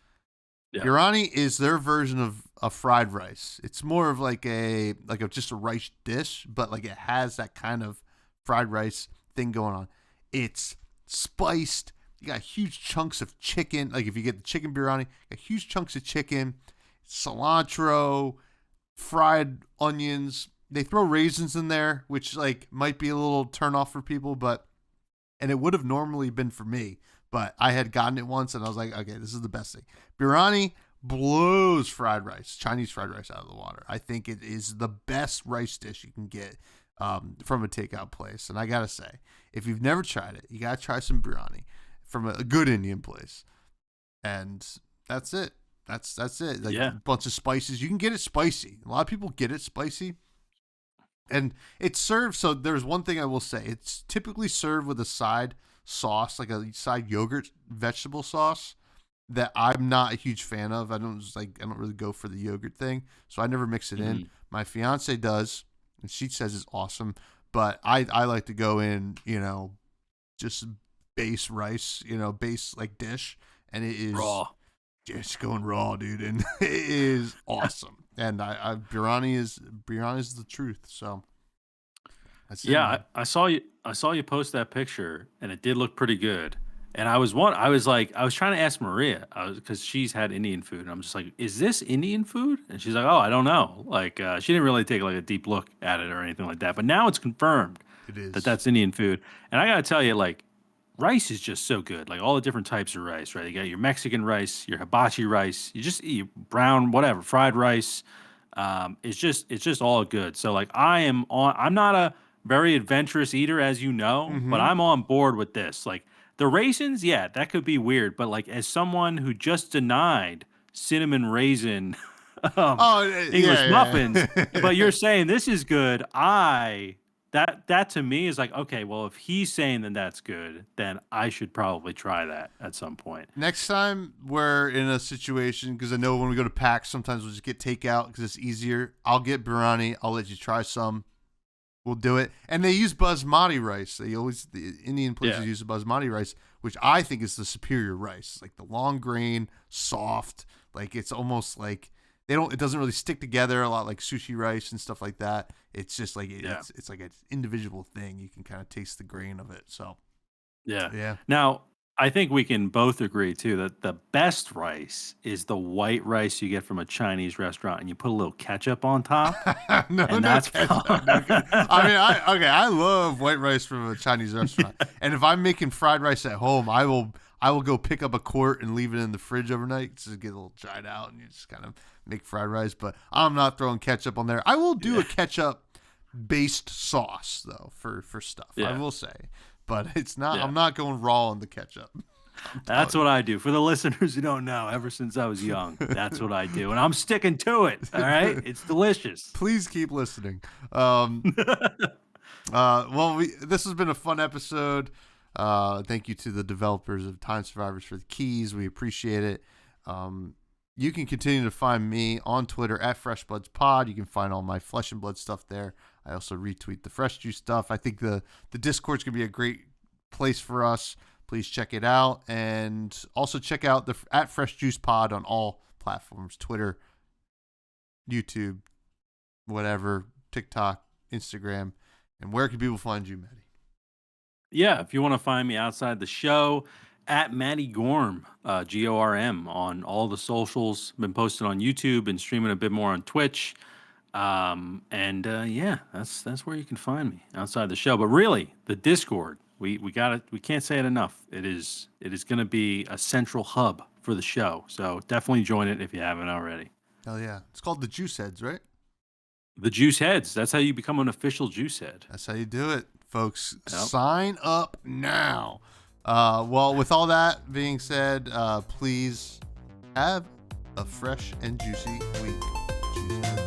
Yeah. Biryani is their version of a fried rice. It's more of like just a rice dish, but like it has that kind of fried rice thing going on. It's spiced. You got huge chunks of chicken. Like if you get the chicken biryani, you got huge chunks of chicken, cilantro, fried onions. They throw raisins in there, which like might be a little turn off for people, and it would have normally been for me. But I had gotten it once, and I was like, okay, this is the best thing. Biryani blows fried rice, Chinese fried rice, out of the water. I think it is the best rice dish you can get from a takeout place. And I got to say, if you've never tried it, you got to try some biryani from a good Indian place. And that's it. That's it. Like a bunch of spices. You can get it spicy. A lot of people get it spicy. And it's served, so there's one thing I will say. It's typically served with a side sauce, like a side yogurt vegetable sauce that I'm not a huge fan of. I don't really go for the yogurt thing, so I never mix it in. My fiance does, and she says it's awesome, but I like to go in, just base rice, base like dish, and it is raw. Just going raw, dude, and it is awesome. And biryani is the truth. So I saw you post that picture, and it did look pretty good. And I was trying to ask Maria, because she's had Indian food, and I'm just like, is this Indian food? And she's like, oh, I don't know. Like she didn't really take like a deep look at it or anything like that. But now it's confirmed. It is. That's Indian food. And I gotta tell you, like, rice is just so good. Like all the different types of rice, right? You got your Mexican rice, your hibachi rice, you just eat brown, whatever, fried rice. It's just all good. So like I'm not a very adventurous eater, as you know, but I'm on board with this. Like the raisins, yeah, that could be weird, but like as someone who just denied cinnamon raisin English muffins, but you're saying this is good. That to me is like, okay, well, if he's saying that that's good, then I should probably try that at some point. Next time we're in a situation, because I know when we go to PAX, sometimes we'll just get takeout because it's easier. I'll get biryani. I'll let you try some. We'll do it. And they use basmati rice. The Indian places use basmati rice, which I think is the superior rice. Like the long grain, soft. Like it's almost like it doesn't really stick together a lot like sushi rice and stuff like that. It's just like it's like an individual thing. You can kind of taste the grain of it. So yeah. Now I think we can both agree too that the best rice is the white rice you get from a Chinese restaurant, and you put a little ketchup on top. That's ketchup. I love white rice from a Chinese restaurant, and if I'm making fried rice at home, I will go pick up a quart and leave it in the fridge overnight to get a little dried out, and you just kind of make fried rice. But I'm not throwing ketchup on there. I will do a ketchup-based sauce though for stuff. I will say, but it's not. I'm not going raw on the ketchup. That's what I do. For the listeners who don't know, ever since I was young, that's what I do, and I'm sticking to it. All right, it's delicious. Please keep listening. This has been a fun episode. Thank you to the developers of Time Survivors for the keys. We appreciate it. You can continue to find me on Twitter at FreshBloodsPod. You can find all my Flesh and Blood stuff there. I also retweet the Fresh Juice stuff. I think the Discord's going to be a great place for us. Please check it out. And also check out at Fresh Juice Pod on all platforms, Twitter, YouTube, whatever, TikTok, Instagram. And where can people find you, Matty? Yeah, if you want to find me outside the show, at Matty Gorm, Gorm, on all the socials. Been posting on YouTube and streaming a bit more on Twitch. That's where you can find me outside the show. But really, the Discord, we got it. We can't say it enough. It is going to be a central hub for the show. So definitely join it if you haven't already. Hell yeah. It's called the Juice Heads, right? The Juice Heads. That's how you become an official Juice Head. That's how you do it, folks. Yep. Sign up now. With all that being said, please have a fresh and juicy week.